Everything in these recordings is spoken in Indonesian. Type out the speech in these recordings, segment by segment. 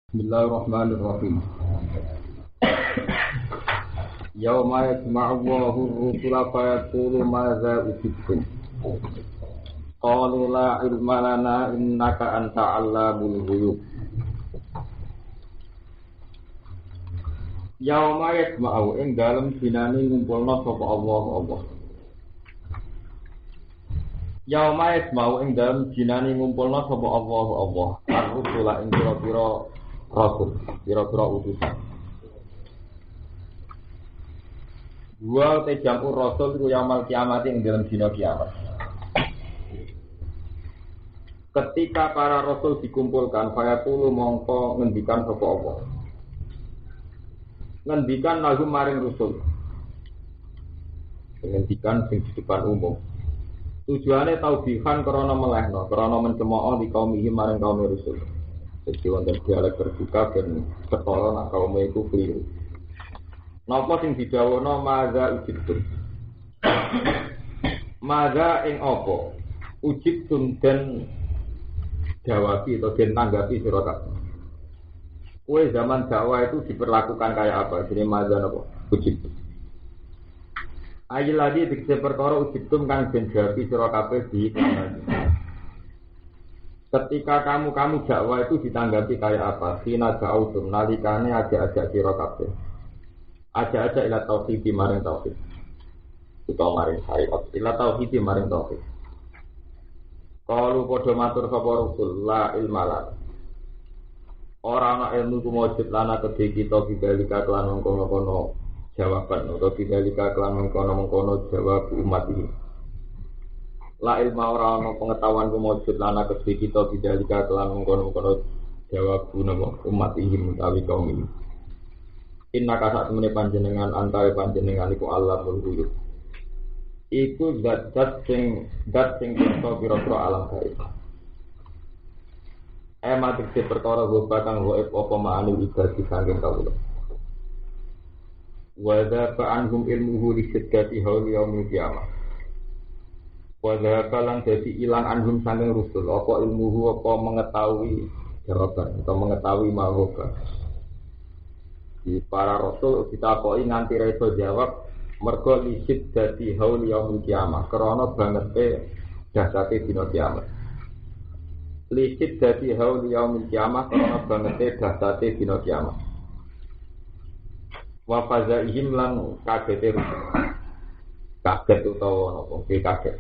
Bismillahirrahmanirrahim. Yauma yajma'u Allahu ar-rusula fa yaqulu madza ujibtum. Qalu la ilma lana innaka anta 'allamul ghuyub. Yauma yajma'u ing dalem dinane ngumpulna sapa Allah. Yauma yajma'u ing dalem dinane ngumpulna sapa Allah. Ar-rusula ing pira-pira rasul, pira-pira utusan. Dua te jampur rasul iku yaumul kiamat ing dalam dina kiamat. Ketika para rasul dikumpulkan, fayaqulu mongko ngendikan sapa Allah. Ngendikan lagu maring rasul. Ngendikan sing di depan umum. Tujuane taubihan krana melehno, krana mencemooh di kaum iki maring kaum rasul. Jadi wonten dialek terbuka dan ketara nak kaum iku keliru. Napa sing didhawuhna maza ujibtum. Maza ing apa? Ujibtum den jawabi atau den tanggapi sira kabeh. Kowe zaman dakwah itu diperlakukan kayak apa? Jadi maza napa? Ujibtum. Ayat lagi dikse perkara ujibtum kang den jawabi sira kabeh di ketika kamu dakwah itu ditanggapi kayak apa? Sina ja'udum nalikane ajak-ajak sira kabeh. Ajak-ajak ila tauhid maring tauhid. Utawa maring syariat. Ila tauhid maring tauhid. Qalu padha matur sapa Rasul la ilma. Ora ana ilmu kumujud lana kedhe kita bibalika kelan mengkono-kono jawaban utawa bibalika kelan mengkono-mengkono jawab umat iki. La ilma ora ana pengetahuan kumujud lana kedhe kita bibalika kelan mengkono-kono jawab umat iki utawi kaum iki. Inna kasat temene panjenengan antare panjenengan iku Allah mulhuyub. Iku zat sing pirsa pira-pira alam gaib. Matik se perkara goba kang gaib apa ma'ani ibadi saking kawula. Wa dza anhum ilmuhu li siddati hauli yaumil qiyamah. Wa dza lan dadi ilang anhum saking rusul apa ilmuhu apa mengetahui jawaban atau mengetahui mahoba. Di para rasul ditakoki nganti ra iso jawab mergo lisit dadi haul yaumul kiamah krana bangete dahsate dina kiamat. Lisit dadi haul yaumul kiamah krana bangete dahsate dina kiamat. Wa fazaihim lan kagete rusul. Kaget utawa napa kaget.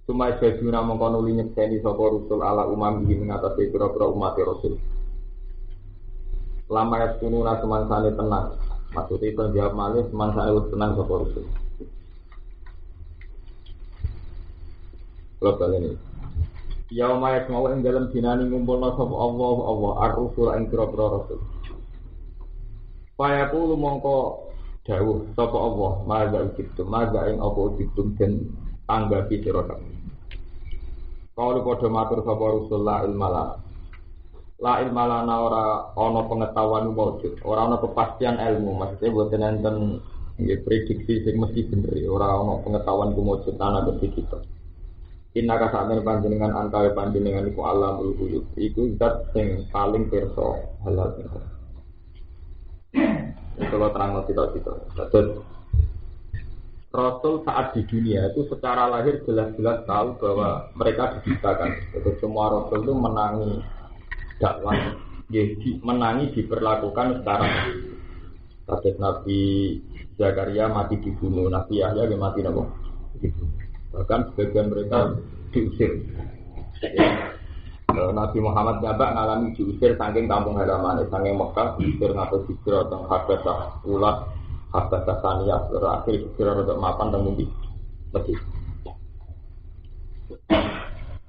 Cuma seduna mongko nuli nyekseni sapa rusul ala umam iki ngatasi pira-pira umat rasul. Lama ya sununa semansane tenang. Maksudnya itu jawab malih semansane wis tenang sapa rusul. Kalau ini yauma yasma'u ing dalem dinani ngumpulna sapa Allah ar-rusul ing pira-pira rasul. Fayaqulu mongko dawuh sapa Allah maza ujibtum maza ing apa ujibtum den tanggapi sira kabeh. Kalu padha matur sapa rusul la ilma la ilma lana ora ana pengetahuan wujud, ora ana kepastian ilmu, maksudnya boten enten nggih prediksi sing mesti bener, ora ana pengetahuan wujud ana kedhi kita. Inna kasane panjenengan antawe panjenengan iku alamul ghuyub, iku zat sing paling pirsa halal itu. Kalau terang kita. Terus Rasul saat di dunia itu secara lahir jelas-jelas tahu bahwa mereka diciptakan. Itu semua Rasul itu menangi dakwah menangi diperlakukan secara kasus Nabi Zakaria mati dibunuh, Nabi Yahya juga mati dibunuh. Bahkan sebagian mereka diusir. Nabi Muhammad nyabak ngalami diusir saking kampung halaman, saking Mekah diusir ngatur hijrah teng Habasah Ulat, Habasah Saniyah, terakhir hijrah untuk mapan teng Mudi.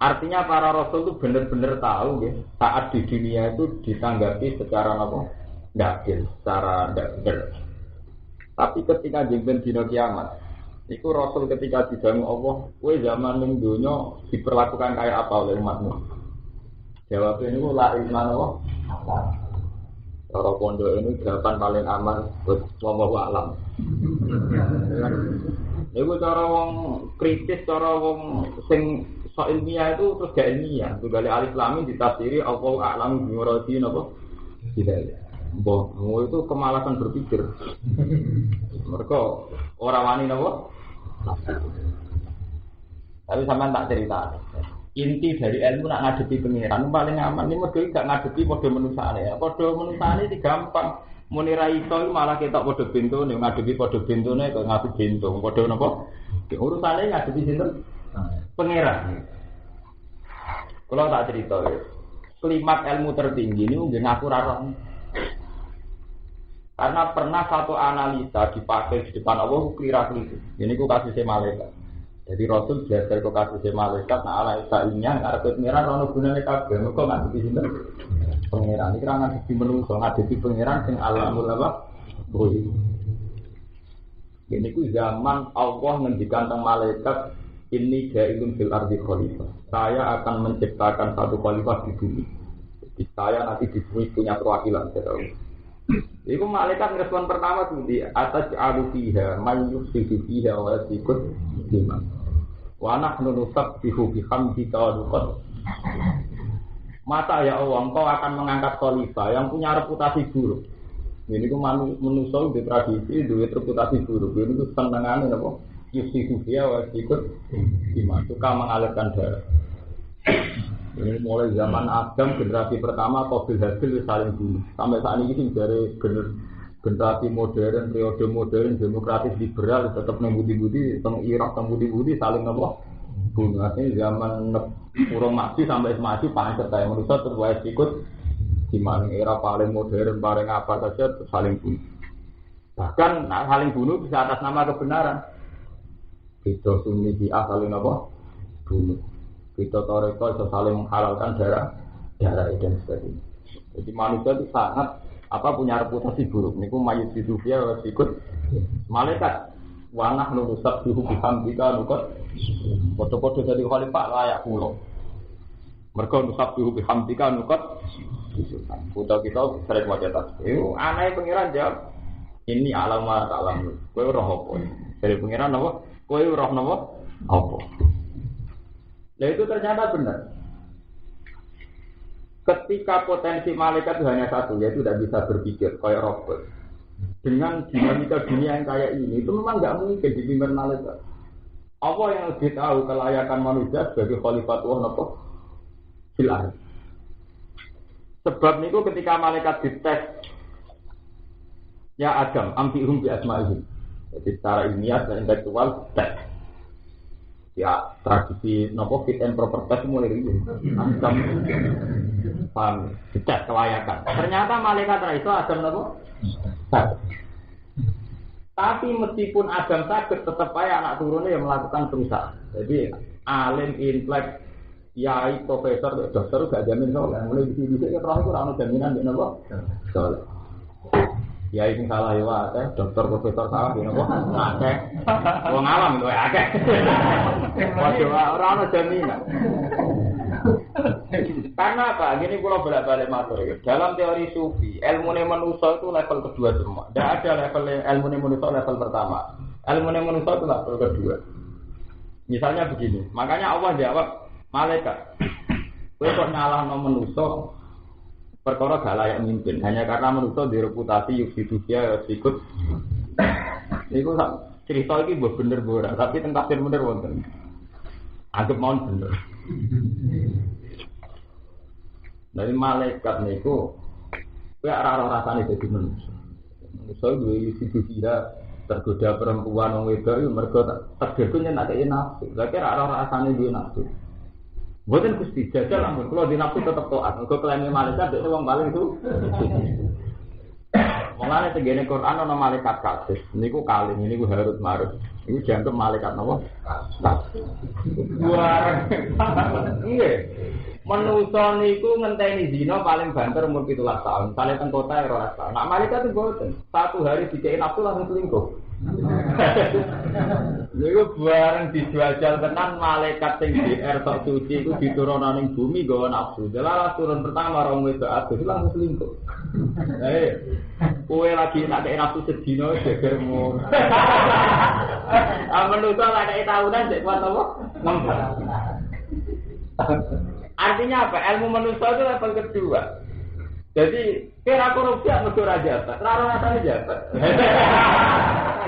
Artinya para rasul itu benar-benar tahu ya, saat di dunia itu ditanggapi secara apa? Tidak adil, secara tidak benar. Tapi ketika jengben dina kiamat, itu rasul ketika didamu Allah, kowe zaman ning donya diperlakukan kayak apa oleh umatmu? Jawabnya ini la ilman Allah. Cara pondok ini jawaban paling aman buat wallahu alam. Iku cara wong kritis, cara wong sing so ilmiah itu terus gak ilmiah. Tugale alif lam ditafsiri Allah a'lam bi muradi napa Tidak. Boh, itu kemalasan berpikir. Mereka orang wani napa? Tapi sampean tak cerita. Inti dari ilmu nak ngadepi pengiran paling aman. Ini mergo gak ngadepi padha menusane. Padha menusane iki gampang. Muni ra iso malah ketok padha bentone, ngadepi padha bentone kok ngadepi bentung. Padha napa? Urusane ngadepi sinten? Pengiran. Kalau tak cerita ya. Klimak ilmu tertinggi ini nggih ngaku ra roh. Karena pernah satu analisa dipakai di depan Allah kira-kira. Ini ku kasusnya malaikat. Jadi Rasul belajar ke kasusnya malaikat. Nah analisa ini ngarep pengiran rono gunane kabeh. Mergo ngadepi sinten? Pengiran. Iki ra ngadepi menungso, ngadepi pengiran sing alamul apa? Boy. Ini ku zaman Allah ngendikan tentang malaikat ini ja'ilun fil ardi khalifah. Saya akan menciptakan satu khalifah di bumi. Jadi saya nanti di bumi punya perwakilan. Iku malaikat respon pertama tuh di atas alufiha, mayyusidu fiha wa yasikut dima. Wa nahnu nusabbihu bihamdika wa nuqad. Masa ya Allah, engkau akan mengangkat khalifah yang punya reputasi buruk. Ini ku manusia di tradisi, di reputasi buruk. Ini ku senengannya apa? Yusidu fiha wa yasikut dima. Suka mengalirkan darah. Ini mulai zaman Adam generasi pertama Qabil Habil saling bunuh. Sampai saat ini dari generasi modern, periode modern, demokratis liberal tetap nembudi-budi, teng Irak nembudi-budi saling bunuh. Ini zaman urung maju sampai maju pancet kayak manusia terus ikut di mana era paling modern, paling apa saja saling bunuh. Bahkan saling bunuh bisa atas nama kebenaran. Itu Sunni Syiah saling bunuh. Kita toreko bisa saling menghalalkan darah dan sebagainya. Jadi manusia itu sangat punya reputasi buruk. Niku mayit hidupnya harus ikut malaikat. Wanah nurusak dihu bihamdika nukot. Foto-foto dari khalifah layak pulau. Mereka nurusak dihu bihamdika nukot. Foto kita sering wajah tasbih. Itu aneh pengiran jawab. Ini alamat alam. Kau roh apa? Dari pengiran apa? Kau roh apa? Nah itu ternyata benar. Ketika potensi malaikat itu hanya satu, yaitu tidak bisa berpikir kayak robot. Dengan dinamika dunia yang kayak ini, itu memang nggak mungkin dipimpin malaikat. Apa yang lebih tahu kelayakan manusia sebagai khalifatullah nopo silah. Sebab niku ketika malaikat dites, ya Adam, ambihum bi asma'ihim. Jadi secara ilmiah dan intelektual tes. Ya tradisi nopo fit and proper test mulai ini Adam paham dites kelayakan. Ternyata malaikat itu Adam nopo tapi meskipun Adam sakit tetap aja anak turunnya yang melakukan perusahaan. Jadi alim intelek yai profesor dokter gak jamin soalnya mulai bisa ya terus itu rano jaminan dia nopo soalnya ya ini salah ya, dokter profesor salah ini kok akeh, wong alam itu akeh. Waduh, orang ada jaminan. Karena apa? Gini kalau bolak-balik matur. Dalam teori sufi, ilmu manusia itu level kedua semua. Tidak ada level ilmu manusia level pertama. Ilmu manusia itu level kedua. Misalnya begini, makanya Allah jawab malaikat. Kowe kok nyalahno manusia? Perkara gak layak mimpin hanya karena manusia direputasi yuksidusia ikut. Iku cerita iki mbok bener ora, tapi teng tafsir bener wonten. Anggap mawon bener. Dari malaikat niku kowe ora rasane dadi manusia. Manusia duwe yuksidusia tergoda perempuan wong wedok yo mergo tergoda nek nafsu. Lah kira ora rasane duwe nafsu. Bukan Gusti jajal ampun kalau di nafsu tetap taat. Engko klaim malaikat dek wong paling itu. Mulane tegene Quran ana malaikat kasih. Niku kaling niku harus marut. Niku dianggap malaikat napa? Kasih. Wah. Nggih. Manusa niku ngenteni zina paling banter umur 17 tahun. Sale teng kota ora tahun. Nak malaikat itu boten. Satu hari dikei nafsu langsung selingkuh. Niku bareng dijajal tenan malaikat sing DR tok suci iku diturunane ning bumi nggawa nafsu. Jelalah turun pertama rong wedok adus langsung selingkuh. Kowe lagi nak kei nafsu sedina gegermu. Manusa lak kei tahunan sik kuat apa? Ngempet. Artinya apa? Ilmu manusia itu level kedua. Jadi kira korupsi mergo ora jabat, ora rasane jabat.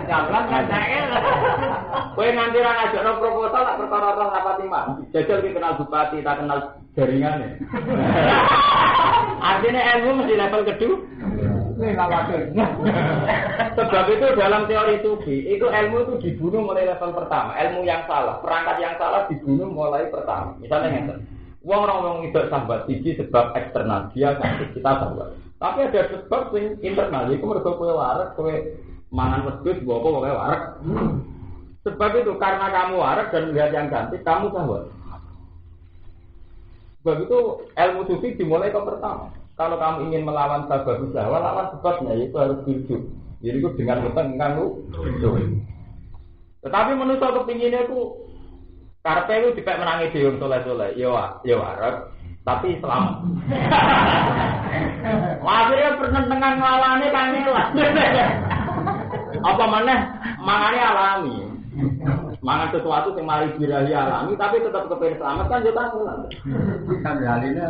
Jalan kan saya. Kowe nganti ra ngajakno proposal tak perkara roh rapati mak. Jajal ki kenal bupati, tak kenal jaringane. Artinya ilmu mesti level kedua. Sebab itu dalam teori sufi, itu ilmu itu dibunuh mulai level pertama. Ilmu yang salah, perangkat yang salah dibunuh mulai pertama. Misalnya ngeten. Wong orang itu sahabat siji sebab eksternal dia sakit kita sahabat. Tapi ada sebab yang internal. Itu mereka kowe warak, kowe mangan wedhus, bawa kowe warak. Sebab itu karena kamu warak dan melihat yang cantik, kamu sahabat. Sebab itu ilmu sufi dimulai ke pertama. Kalau kamu ingin melawan sahabat usaha, lawan sebabnya itu harus tujuh. Jadi itu dengan utang kamu. Tetapi manusia kepinginnya itu karpe itu dipek menangi diung soleh-soleh, ya warak, tapi selamat. Akhirnya pertentangan ngalane kangelan. Apa maneh mangane alami. Mangan sesuatu yang mari birahi alami, tapi tetap kepengen selamat kan juga kangelan. Kan Jalina.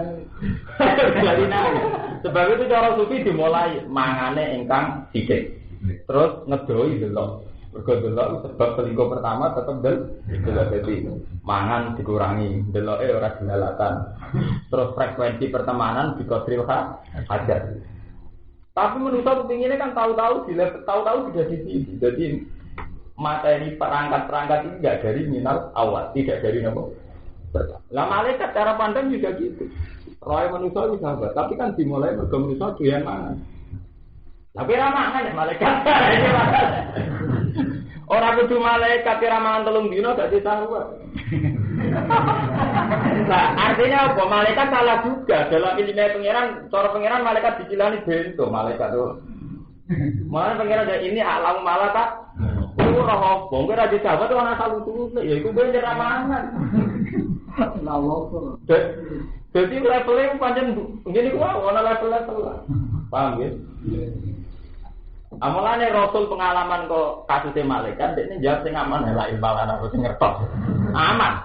Sebab itu cara sufi dimulai mangane ingkang sithik. Terus ngedoi delok. Bergodolok sebab selingkuh pertama tetap delok jadi mangan dikurangi deloke ora dilalatan terus frekuensi pertemanan dikodril hajar. Tapi menurut aku pinginnya kan tahu-tahu tidak di sini. Jadi materi perangkat-perangkat ini tidak dari minal awal, tidak dari nomor. Lah malaikat cara pandang juga gitu. Roy manusia bisa sahabat, tapi kan dimulai mergo manusia doyan mangan. Tapi ramangan ya malaikat. Orang kudu malaikat ramangan 3 dino gak disaruh. Nah, artinya apa? Malaikat salah juga dalam ilmu pangeran, cara pangeran malaikat dicilani bento malaikat tuh. Mana pangeran ini alam malaikat. Ora apa, ora disahabat ora asal usul, ya iku bener ramangan. Lawo. Jadi levelnya pancen ngene ku ana level-level. Paham ya? Amalane Rasul pengalaman kok kasusnya malaikat, dekne jawab sing aman la ilmalan aku sing ngertos. Aman.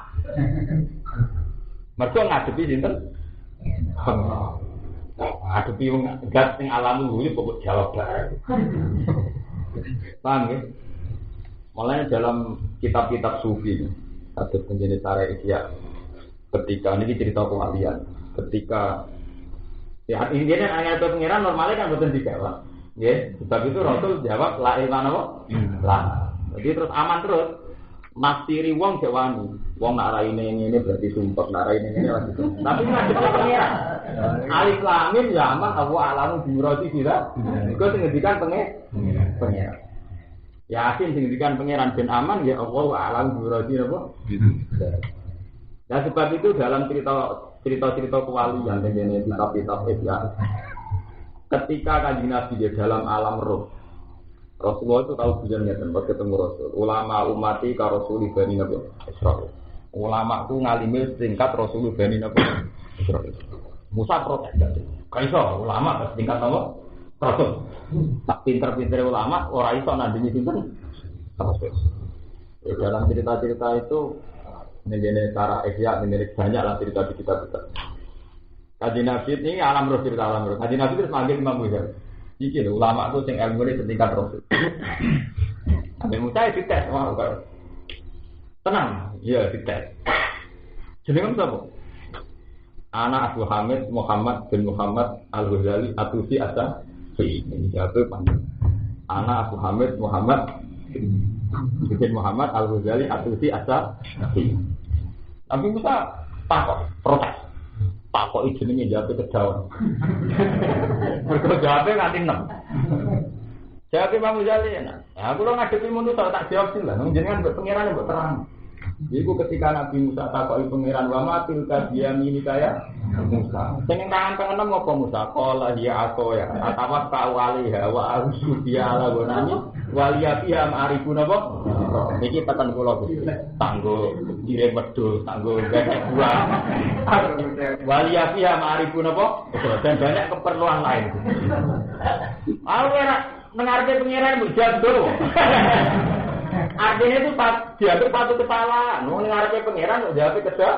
Mergo ngadepi sinten? Ngadepi wong gas sing alam kuwi pokok jawab bae. Paham ya? Mulanya dalam kitab-kitab sufi ada penjenis cara ihya. Ketika ini cerita kewalian, ketika ya intinya ayat pengiran normalnya kan betul dijawab. Ya, sebab itu Rasul jawab la ilaha illallah. Lah. Jadi terus aman terus. Nafsiri wong jawani. Wong nak raine ngene berarti sumpek, nak raine ngene lagi. Tapi ngadep pengiran. Alif lam mim ya aman Allahu a'lamu bi muradi sira. Iku sing ngendikan pengiran. Yakin sing ngendikan pengiran ben aman ya Allahu a'lamu bi muradi napa? Nah sebab itu dalam cerita kewalian dengan kitab-kitab ihya. Ketika Kanjeng Nabi di dalam alam roh, Rasulullah itu tahu tujuannya tempat ketemu Rasul. Ulama umati ka Rasul Bani Nabi Israil. Ulama itu ngalimi tingkat Rasul Bani Nabi Israil. Musa protes jadi. Kaiso ulama tingkat nama Rasul. Tak pinter-pinter ulama orang iso nandingi sinten Rasul. Dalam cerita-cerita itu mengenai cara ihya mengenai banyak lah cerita di kitab-kitab. Kanjeng Nabi ini alam roh cerita alam roh. Kanjeng Nabi terus manggil Imam Ghazali. Iki lho ulama itu sing ilmune setingkat Rasul. Ambil Musa dites wah kok. Tenang, iya dites. Jenenge sapa? Anak Abu Hamid Muhammad bin Muhammad Al-Ghazali Atusi Asa. Ini jawab panjang. Anak Abu Hamid Muhammad bin Muhammad Al-Ghazali Atusi Asa. Tapi Musa takut, protes. Pak kok jenenge jawab kedawan. Mergo jawabe nganti 6. Jawab Imam Ghazali enak. Ya aku lo ngadepi ngono tak jawab sih lah. Jenengan mbok pangeran mbok terang. Iku ketika Nabi Musa takoki pangeran wa matil kadiyami kaya Musa. Sing tangan pengenem ngopo Musa? Qala ya aku ya. Atawas ka waliha wa arsu dia ala gonani waliyati am arifun apa? Niki tekan kula Gusti. Tanggo dire wedhus, tanggo gak buah. Waliyati am arifun apa? Dan banyak keperluan lain. Aku ora mengarep pengiran mbok jadul. Artinya itu diambil satu kesalahan. Mau ngarepe pangeran, mau jawab kedah.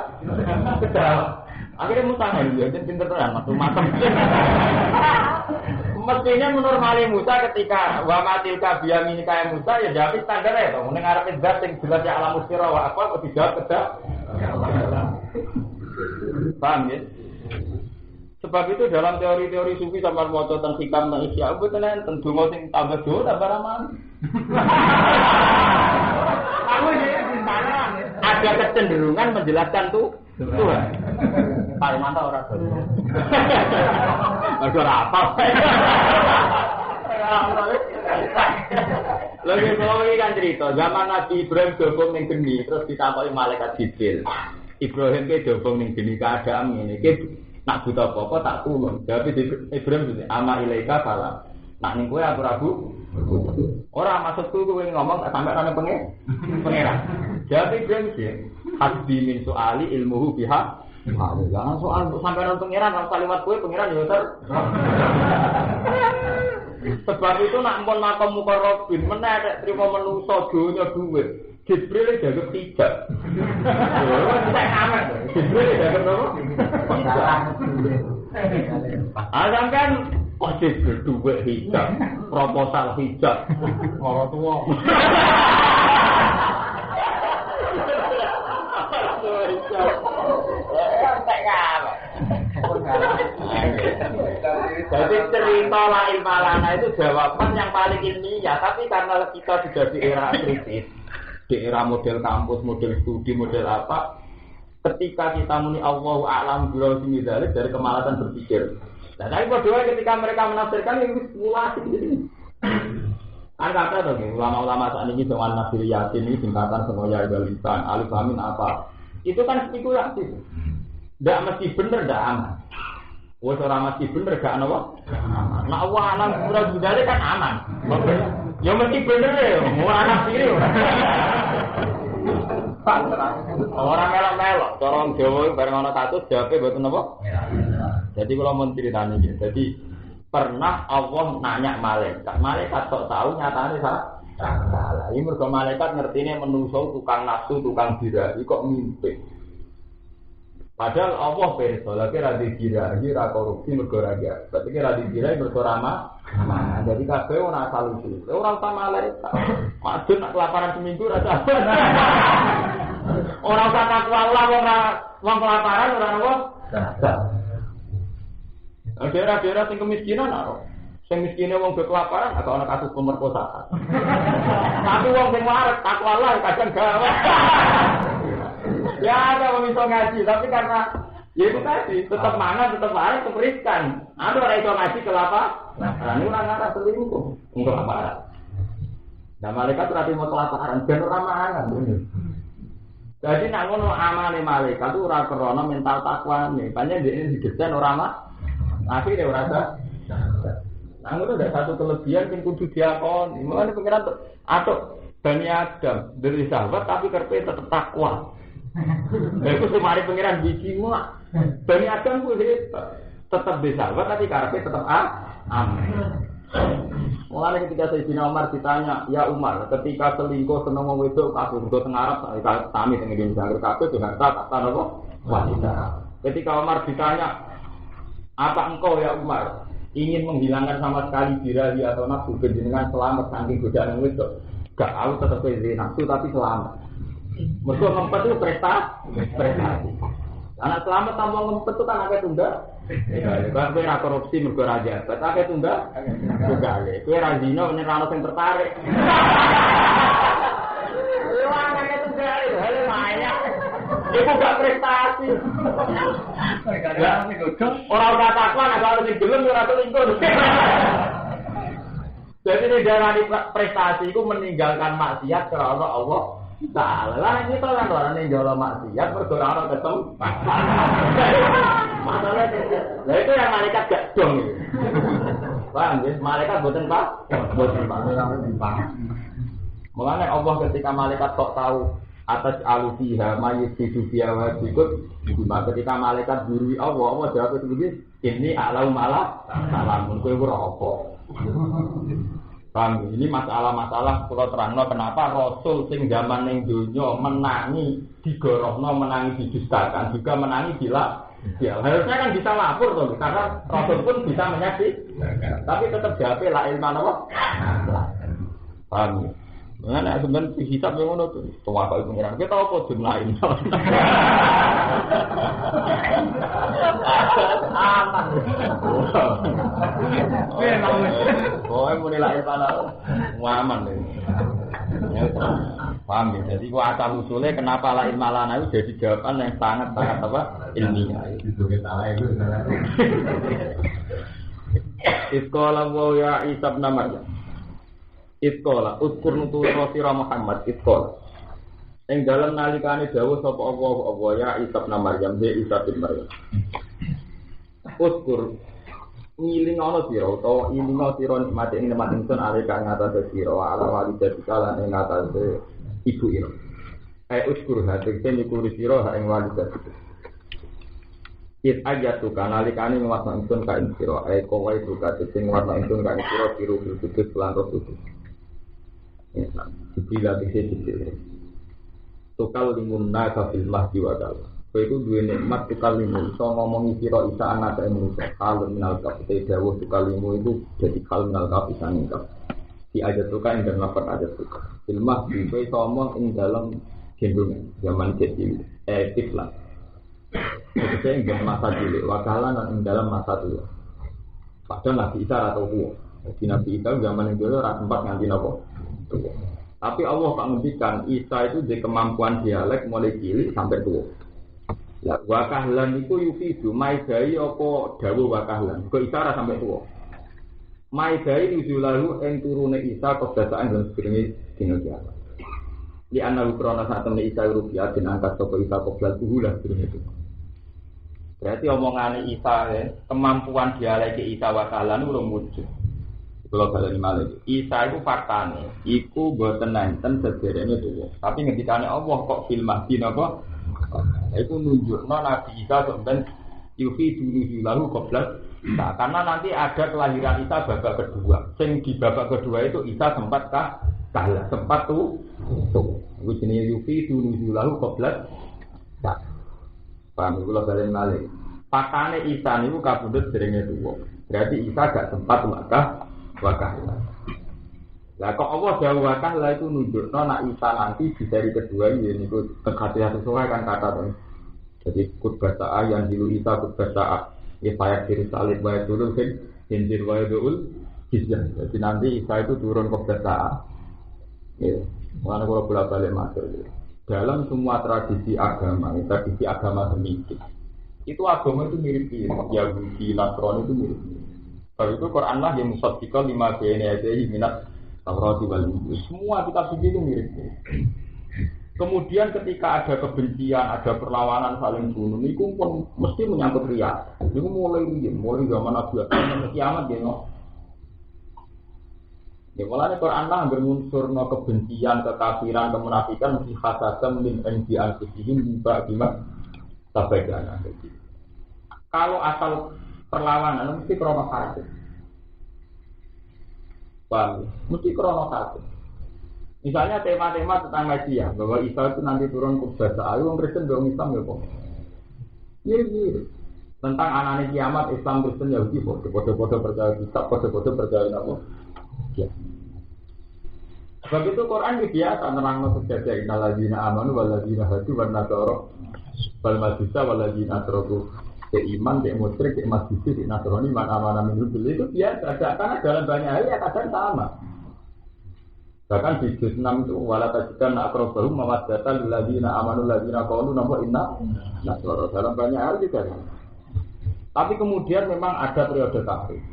Akhirnya Musa ya, jadi pinter tenan, macam-macam. Mestinya menormali Musa ketika wa matil kabiya minika Musa ya jawab standar ya toh. Ning arepe zat sing jelas ya alam sira wa apa kok dijawab kedak. Paham ya? Sebab itu dalam teori-teori sufi sampai maca tentang hikam nang isya mboten enten donga sing tambah do tambah raman. Kamu ya di sana ada kecenderungan menjelaskan tuh Tuhan. Kalimantan orang dulu. Mereka apa? Lagi kalau ini kan cerita, zaman Nabi Ibrahim dobong ning geni, terus ditakoki malaikat Jibril. Ibrahim ke dobong ning geni keadaan ini, ke nak buta apa tak tulung. Jawab Ibrahim itu, ama ilaika salam. Nak ning kowe aku rabu. Ora maksudku kowe ngomong sampai ana pengeran. Jawab Ibrahim sih, hasbi min soali ilmuhu biha. Jangan soal sampai nonton pengiran, kalau kalimat gue pengiran ya ter. Sebab itu nak pun makam mukarrabin, mana ada terima menuso dunia duit. Jibril jaga hijab. Tidak aman. Jibril jaga apa? Ada kan kok Jibril duit hijab, proposal hijab, orang tua. Jadi cerita lain malana itu jawaban yang paling ilmiah, tapi karena kita sudah di era kritis, di era model kampus, model studi, model apa, ketika kita muni Allahu a'lam birawi dari kemalasan berpikir. Nah, tapi berdua ketika mereka menafsirkan itu simulasi gitu. Kan kata tuh, ulama-ulama saat ini dengan Nasir Yasin ini singkatan semuanya lisan, alif amin apa? Itu kan spekulasi. Tidak mesti benar, tidak aman. Wah, orang mesti benar, tidak apa? Nah, Allah alam kurang budaya kan aman. Ya mesti benar ya, mau anak sini. Orang melok-melok, orang Jawa bareng orang kasus jawabnya betul apa? Jadi kalau mau ceritanya gitu, jadi pernah Allah nanya malaikat sok tahu nyatanya salah. Ini mereka malaikat ngertinya menungso tukang nafsu, tukang birahi kok mimpi. Padahal Allah perso, lagi radhi birahi, korupsi mereka raja. Berarti radhi birahi mereka ramah. Jadi kabeh orang asal usul. Orang sama malaikat. Maksud nak kelaparan seminggu rasa. Orang kata kuala, orang kelaparan, orang apa? Daerah-daerah yang kemiskinan, yang miskinnya orang kelaparan, atau orang kasus pemerkosaan. Tapi orang yang warak, takwa Allah, kadang gawat. Ya ada yang bisa ngaji, tapi karena ya itu tadi, tetap mangan, tetap warak, tetap riskan. Ada orang yang ngaji kelaparan, ini orang ngarah selingkuh, untuk kelaparan. Nah malaikat berarti mau kelaparan, dan orang mangan. Jadi nak ngono amane malaikat itu ora krana mental takwa nih, banyak dia ini didesain orang mah. Tapi dia merasa, nah itu ada satu kelebihan yang kudu diakoni. Makanya pengiran atau Bani Adam dari sahabat tapi kerpe tetap takwa. Itu semari pengiran biji muak. Bani Adam pun tetap di sahabat tapi kerpe tetap aman. Mulanya ketika Sayyidina Umar ditanya, ya Umar, ketika selingkuh seneng wong wedok aku untuk tengarap kami dengan Indonesia kabeh dengan kata apa wanita. Ketika Umar ditanya, apa engkau ya Umar ingin menghilangkan sama sekali birahi atau nafsu dengan selamat saking godaan wedok? Gak, aku tetap pilih nafsu tapi selamat. Mergo ngempet itu prestasi. Karena selamat tanpa ngempet itu kan agak tunda. Ya, kowe ora korupsi mergo ra jabat, akeh tunda. Tugale. Kowe ra zina nek ora ono sing tertarik. Wah, akeh tugale, hale maya. Iku gak prestasi. Ora ora takwa nek ora sing gelem ora selingkuh. Jadi ini darani prestasi itu meninggalkan maksiat karena Allah Ta'ala. Lah ini kan orang yang jual maksiat berdoa ketemu. Masalah itu. Lah itu yang malaikat gak dong. Paham ya? Malaikat boten Pak. Boten Pak. Mulane Allah ketika malaikat kok tahu atas alufiha mayyisidu fiha wa ikut ketika malaikat guru Allah jawab begini, ini alau malah salamun kowe ora apa. Bang, ini masalah-masalah kalau terangno kenapa Rasul sing zaman ning donya menangi digorohno menangi didustakan juga menangi Ya, harusnya kan bisa lapor tuh, karena Rasul pun bisa menyaksikan. Tapi tetap jawab la ilma apa? Paham? Mengenai sebenarnya hisab yang mana tuh? Tua kau pengiran kita apa jumlah ini? Aman. Oh, mulai la ilma aman nih. Paham ya? Jadi asal usulnya kenapa la ilma lana itu jadi jawaban yang sangat apa? Ilmiah. Itu kita itu. Iskola wa ya Isa bin Maryam. Iskola uskur nutur sira Muhammad iskola. Ing dalem nalikane dawuh sapa Allah ya Isa bin Maryam he Isa bin Maryam. Uskur ngiling ana sira utawa ilinga sira nikmate ing nikmat ingsun alika ngatas sira ala wali dadi kala ing ngatas ibu ira. Uskur hati sing nyukuri sira ing wali dadi. It ajatu kanalikane nguwasa ingsun ka ing sira kowe buka sing nguwasa ingsun ka ing sira biru kudus lan roh kudus. Ya, dibila dhisik. Tukal limun naga fil mahdi wa dal. Kowe iku duwe nikmat tukal limun iso ngomongi sira isa ana ta manusa hal minal kafite dawuh tukal limun itu jadi hal minal kafite sangka. Di ajatu ka ing dalam lapat ajatu tuka. Fil mahdi kowe iso ngomong ing dalam gendongan zaman jadi tiflan. Itu yang masa cilik, wakalan ing dalam masa tua. Padahal Nabi Isa atau tua. Jadi Nabi Isa zaman yang dulu sempat nganti nopo. Tapi Allah tak ngendikan Isa itu di kemampuan dialek mulai cilik sampai tua. Ya wakahlan itu yufidu maidai apa dawuh wakahlan. Kok Isa sampai tua. Maidai nuzulahu ing turune Isa kebiasaan dan sekiranya dina kiamat. Di anak krana saat temen Isa rupiah dan angkat sapa Isa koblat uhulah sekiranya itu. Berarti omongan Isa kemampuan dialek Isa wakalan belum wujud. Kalau kalian malah Isa itu faktanya, iku boten nenten sederhana tuh. Tapi ngendikane Allah kok fil mahdi napa? Itu nunjukno Nabi Isa sampeyan yufi dulu qabla. Nah, karena nanti ada kelahiran Isa babak kedua. Sing di babak kedua itu Isa sempat kalah, sempat tuh. Iku jenenge yufi dulu qabla. Nah, paham kula kalian malah. Faktane Isa niku kabudut derenge tuwa. Berarti Isa gak sempat wakahlah. Lah kok Allah dawuh wakahlah itu nunjukno nek Isa nanti di seri kedua ya niku tegati sesuai kan kata to. Jadi kurbata yang dilu Isa kurbata ya payak diri salib wae dulu kan hindir wae dulu bisa. Jadi nanti Isa itu turun kurbata. Ya, mana kalau bolak-balik masuk. Dalam semua tradisi agama semikit. Itu agama itu mirip-mirip. Yahudi, Nasrani itu mirip-mirip. Kalau itu Quran lah yang musaddiqan lima bayna yadayhi minat Taurat wal Injil. Semua kitab suci itu mirip-mirip. Kemudian ketika ada kebencian, ada perlawanan saling bunuh, itu pun mesti menyangkut riya. Itu mulai zaman Nabi sampai kiamat ya. Ya mulane Quran lah berunsurno kebencian, kekafiran, kemunafikan mesti hasasan min indi al-fitihim bima tabagana. Kalau asal perlawanan mesti krono satu. Paham? Mesti krono satu. Misalnya tema-tema tentang Mesias, bahwa Isa itu nanti turun ke bahasa ayu, orang Kristen dong Islam ya kok. Mirip-mirip. Tentang anane kiamat Islam Kristen Yahudi bodoh-bodoh percaya kitab, bodoh-bodoh percaya apa? Ya. Sebab itu Quran biasa nerangno kejadian innalladzina amanu walladzina hadu wan nasara wal majusa walladzina asyraku. Iman, musyrik, masjid, nasrani, mana minum beli itu biasa. Karena dalam banyak hal ya kadang sama. Bahkan di juz 6 itu wala tajidan aqrabahum mawaddatan lilladzina amanu ladzina qalu napa inna nasara. Dalam banyak hal juga. Tapi kemudian memang ada periode takrif.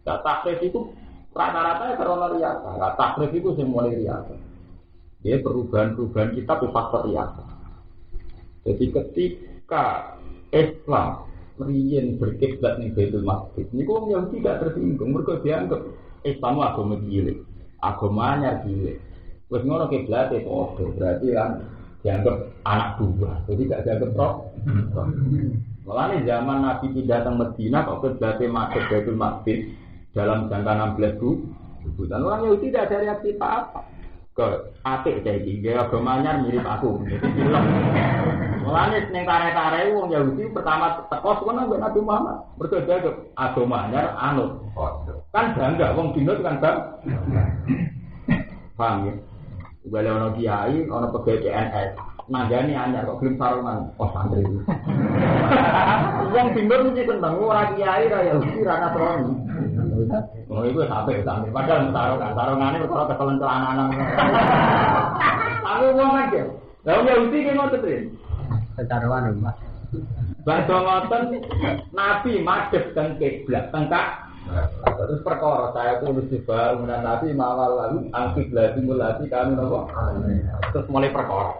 Nah, takrif itu rata-rata karena riasa. Nah, takrif itu semua riasa. Dia perubahan-perubahan kita itu faktor riasa. Jadi ketika Islam riyen berkiblat ning Baitul Maqdis niku wong Yahudi gak tersinggung mergo dianggap Islam agama cilik, agamanya cilik. Wis ngono kiblate padha, berarti kan dianggap anak buah. Jadi gak dianggap roh. Mulane zaman Nabi pindah ke Madinah kok kiblate masuk Baitul Maqdis dalam jangka 16 bulan orang Yahudi tidak ada reaksi apa-apa. apik saiki, nggih agama anyar mirip aku. Mulane ning tare-tare wong Yahudi pertama teko kono ambek Nabi Muhammad. Mergo dianggap agama anyar anut. Kan bangga wong dino kan bang. Paham ya? Bale ono kiai, ono pegawai CNS. Nanggani anyar kok gelem sarungan. Oh santri. Wong dino mesti tentang ora kiai ra Yahudi ra Nasrani. Oh itu sampai santri. Padahal sarungane perkara ketelan celananan. Aku wong aja. Lah wong Yahudi ki ngoten iki. Ketaruan Mas. Bahasa ngoten Nabi madhep teng kiblat tengkak. Terus perkara saya tulis juga umunan Nabi mawal lalu angkiblat simulasi kami napa. Terus mulai perkara.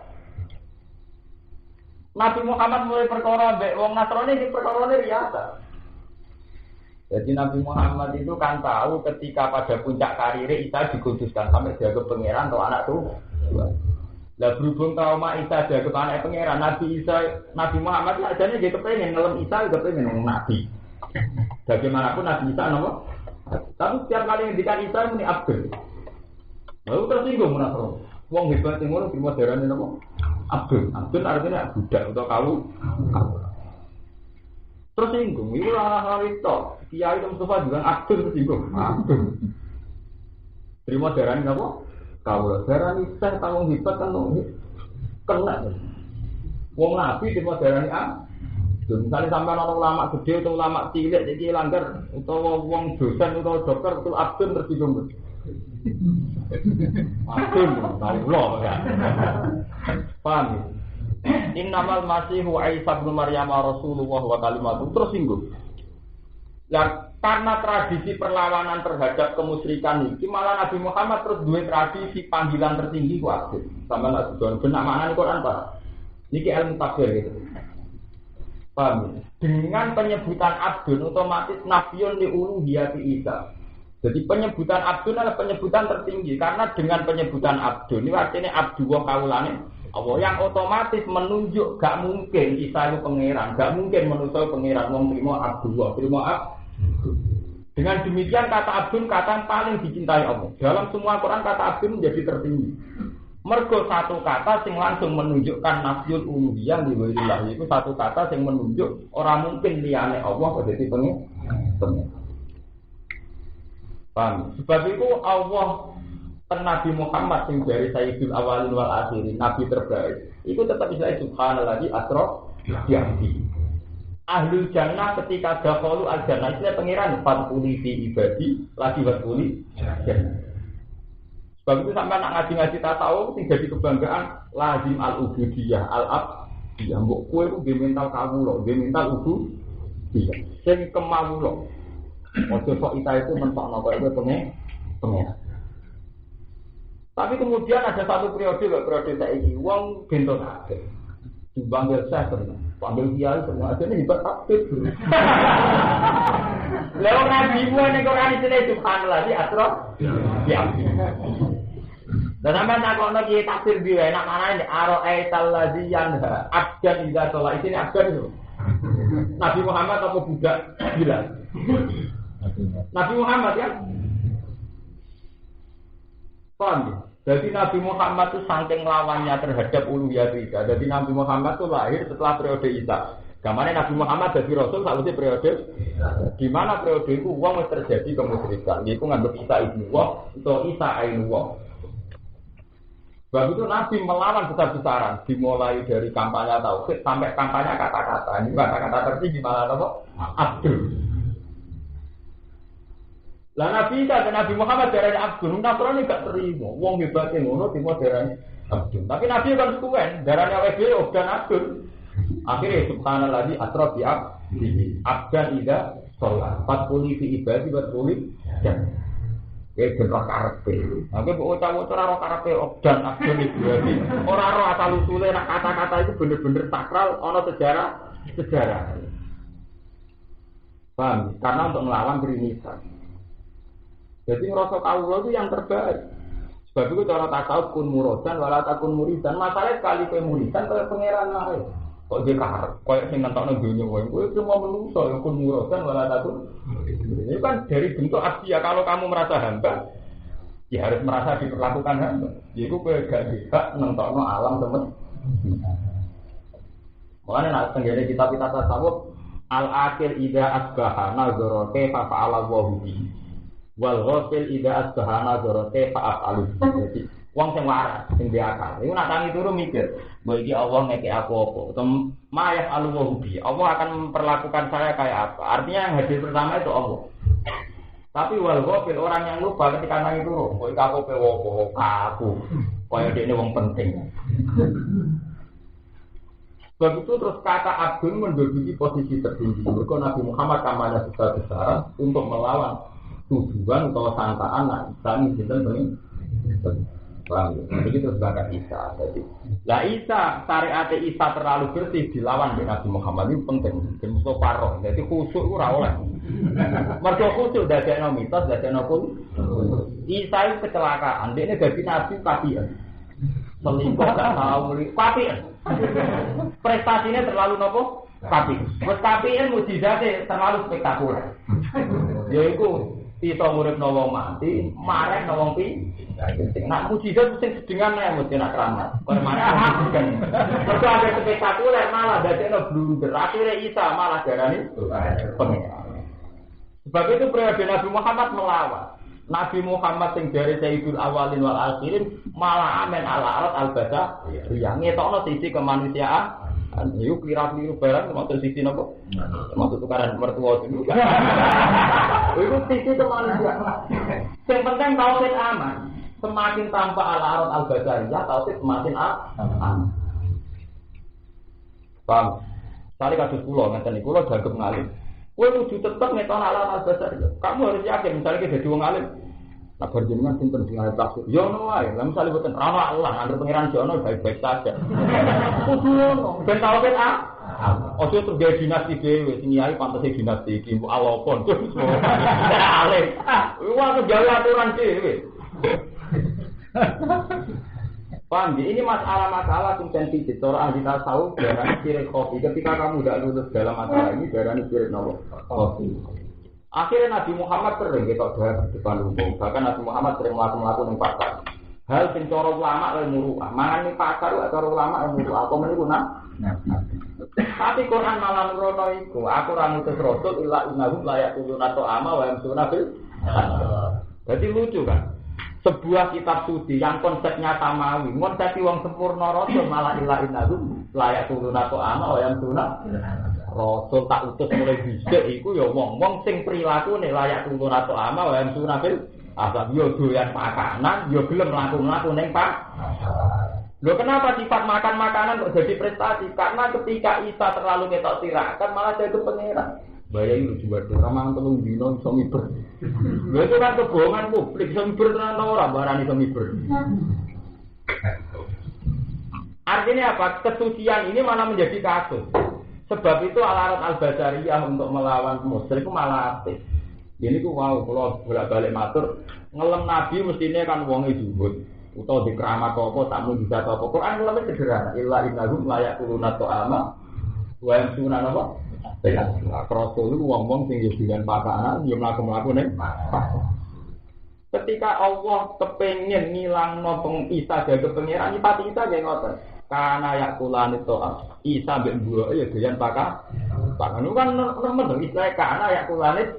Nabi Muhammad mulai perkara mbek wong Nasrani iki perkarane biasa. Jadi Nabi Muhammad itu kan tahu ketika pada puncak karirnya Isa dikuduskan sampai dianggap pangeran atau anak tuh. Lah berhubung trauma Isa dianggap anak pangeran, Nabi Muhammad ajane dia kepengen ngelem Isa juga pengen ngomong Nabi. Bagaimanapun Nabi Isa nama. Tapi setiap kali ngendikan Isa muni Abdul. Lalu tersinggung Nasrani. Wong hebat sing ngono terima darane nama Abdul. Abdul artinya budak atau kau. Tersinggung, itu hal-hal itu. Kiai Mustafa juga Abdul tersinggung. Abdul. Terima darani apa? Kau darani saya tanggung hebat kan kena. Wong Nabi terima darani misalnya sampai orang ulama gede atau ulama cilik jadi langgar atau wong dosen atau dokter itu Abdul tersinggung. Abdul, tahu loh ya. Paham? Innamal masihu Isa bin Maryam Rasulullah wa kalimatuh tersinggung. Lah karena tradisi perlawanan terhadap kemusyrikan ini malah Nabi Muhammad terus dua tradisi panggilan tertinggi ku Abdul. Sama lah tujuan benak maknane Quran Pak. Niki ilmu tafsir gitu. Paham? Dengan penyebutan Abdul otomatis nafiyun li uluhiyati Isa. Jadi penyebutan Abdul adalah penyebutan tertinggi karena dengan penyebutan Abdul ini artinya Abdullah kaulane Allah yang otomatis menunjuk gak mungkin Isa itu pangeran, gak mungkin manusia pangeran wong terima Abdullah, terima Abdul. Dengan demikian kata Abdul kata yang paling dicintai Allah. Dalam semua Quran kata Abdul menjadi tertinggi. Mergo satu kata sing langsung menunjukkan nafiyul uluhiyah li ghairillah itu satu kata sing menunjuk orang mungkin liyane Allah kok dadi pangeran. Paham? Sebab itu Allah Nabi Muhammad yang dari Sayyidul Awalin wal Akhirin Nabi terbaik itu tetap bisa subhanallah di asra bi'abdi. Ahlul jannah ketika dakhalu al-jannah itu pangeran fatuli fi ibadi lagi fatuli jannah. Sebab itu sampai nak ngaji-ngaji tasawuf sing jadi kebanggaan lazim al-ubudiyah al-abdiyah. Mbok kowe ku nggih mental kawula, nggih mental ubudiyah. Sing kemawula. Ojo sok Isa itu mentokno kowe pengen. Tapi kemudian ada satu periode saiki wong bento kabeh. Dipanggil saya terus, panggil kiai semua aja nih hebat takbir. Lalu nabi mu ning Quran iki subhanallah di asra. Ya. Dan sampai takokno kiai takbir dhewe enak manane ara'aital ladzi yanha abdan idza sholat ini abdan itu. Nabi Muhammad apa budak bilang? Nabi Muhammad ya. Paham ya? Jadi Nabi Muhammad itu saking lawannya terhadap uluhiyah Isa. Jadi Nabi Muhammad itu lahir setelah periode Isa. Gamane Nabi Muhammad jadi Rasul sakwise periode di mana periode itu wong wis terjadi kemusyrikan. Iku nganggep Isa ibnu Allah atau Isa ainu Allah. Sebab itu Nabi melawan besar-besaran dimulai dari kampanye tauhid sampai kampanye kata-kata. Ini kata-kata tertinggi malah apa? Abdul. Lah Nabi Isa dan Nabi Muhammad darane Abdul, Nasrani gak terima. Wong hebate ngono timo darane Abdul. Tapi Nabi kan suwen, darane awake dhewe dan Abdul. Akhirnya subhanallah di asra bi abdan ida sholat. Fatuli fi ibadi fatuli dan genah karepe. Aku kok utawa ora karepe dan Abdul ibadi. Ora ora asal usule nek kata-kata itu bener-bener sakral ana sejarah. Paham? Karena untuk melawan perimisan. Jadi ngerasa kawula itu yang terbaik. Sebab itu cara tasawuf kun muradan wala takun muridan. Masalah sekali kowe muridan kowe pangeran ae. Kok dia karep koyo sing ngentokno donya kowe. Kowe cuma menungso ya kun muradan wala takun. Ini kan dari bentuk asli ya kalau kamu merasa hamba Ya harus merasa diperlakukan hamba. Iku kowe gak bisa nentokno alam temen. Makanya nak tenggene kitab-kitab tasawuf al-akhir idza asbaha nazara kaifa fa'ala Allahu bi. Wal ghafil idza asbaha nazara kaifa af'alu. Jadi wong sing waras, sing diakal. Iku nak tangi turu mikir, mbok iki Allah ngekek aku apa? Utawa mayas Allahu bi. Allah akan memperlakukan saya kayak apa? Artinya yang hadir pertama itu Allah. Tapi wal ghafil orang yang lupa ketika nang itu, kok iki aku pewo aku. Kaya dekne wong penting. Sebab itu terus kata Abdul menduduki posisi tertinggi. Mereka Nabi Muhammad kamarnya besar-besar untuk melawan tujuan atau sangkaan nak Islam sinten bengi. Paham ya? Jadi terus bakal Isa. Jadi, lah Isa syariat Isa terlalu bersih dilawan oleh Nabi Muhammad ini penting. Dan Mustafa roh. Jadi khusyuk itu ora oleh. Mergo khusyuk dadekno mitos, dadekno pun Isa itu kecelakaan. Dia dadi nabi kapian. Selingkuh gak tahu kapian. Prestasinya terlalu nopo? Kapian. Wes kapian mujizate terlalu spektakuler. Yaiku iso nguripno wong mati, mareh wong pi. Nah, mujizat sing sedengan ya mesti nak keramat. Kaya mana kan. Mergo ada spektakuler malah dadekno blunder. Akhire Isa malah darani pengen. Sebab itu periode Nabi Muhammad melawan. Nabi Muhammad sing dari Sayyidul Awalin wal Akhirin malah amen ala al-basa yang ngetokno sisi kemanusiaan. Yuk kira-kira barang termasuk sisi nopo? Termasuk tukaran mertua itu. Itu sisi kemanusiaan. Yang penting tauhid aman. Semakin tanpa ala al-basariyah tauhid semakin aman. Paham? Sari kasus kula ngeten niku kula jago ngalim. Kowe kudu tetep ngetokno ala al-basariyah. Kamu harus yakin misalnya kita jadi wong alim. Nah, berjenengan sinten sing arep tafsir. Ya ono wae. Lah misale boten ana Allah, anggere pangeran jono baik-baik saja. Kudu ono. Ben tauhid ojo terjadi dinasti dhewe, sing yai pantese dinasti iki Allah pon. Alim. Wah, kejawe aturan dhewe. Paham? Ini masalah-masalah yang sensitif. Cara ahli tasawuf darani sirik kopi. Ketika kamu tidak lulus dalam masalah ini, darani sirik nopo kopi. Akhirnya Nabi Muhammad sering ketok di depan umum. Bahkan Nabi Muhammad sering melakukan yang pasar. Hal sing cara ulama lan muruah. Mangan ning pasar kok cara ulama lan muruah. Apa meniku nah? Tapi Quran malah nurono iku. Aku ora ngutus rasul illa innahum la yaquluna ta'ama wa yamsuna bil. Jadi lucu kan? Sebuah kitab suci yang konsepnya samawi, konsepnya wong sempurna rasul malah illa innahum la yaquluna ta'ama wa yamsuna. Rasul tak utus mulai dhisik iku ya wong-wong sing prilakune layak tunggu nato ama wae sunah fil asal yo doyan makanan yo gelem mlaku-mlaku ning pak. Lho kenapa sifat makan makanan kok jadi prestasi? Karena ketika Isa terlalu ketok tirakan malah jadi pangeran. Bayang lu coba ramang telung dino iso miber. Lho itu kan kebohongan publik iso miber tenan ora barani iso miber. Artinya apa? Kesucian ini malah menjadi kasus. Sebab itu alarat al-basariyah untuk melawan musyrik itu malah aktif. Ini ku mau kalau bolak-balik matur ngelem nabi mestinya kan wong zuhud utawa dikeramat apa tak mujizat apa. Quran ngelem sederhana illa innahum la yaquluna ta'ama wa yamsuna apa? Rasul itu wong-wong sing yo doyan pakanan yo mlaku-mlaku ning ketika Allah kepengin ngilangno Isa dadi pangeran nyipati Isa nggih ngoten. Karena yakulan itu Isa mbek mbuke ya doyan pakan. Pakan itu kan nemen istilah karena yakulan itu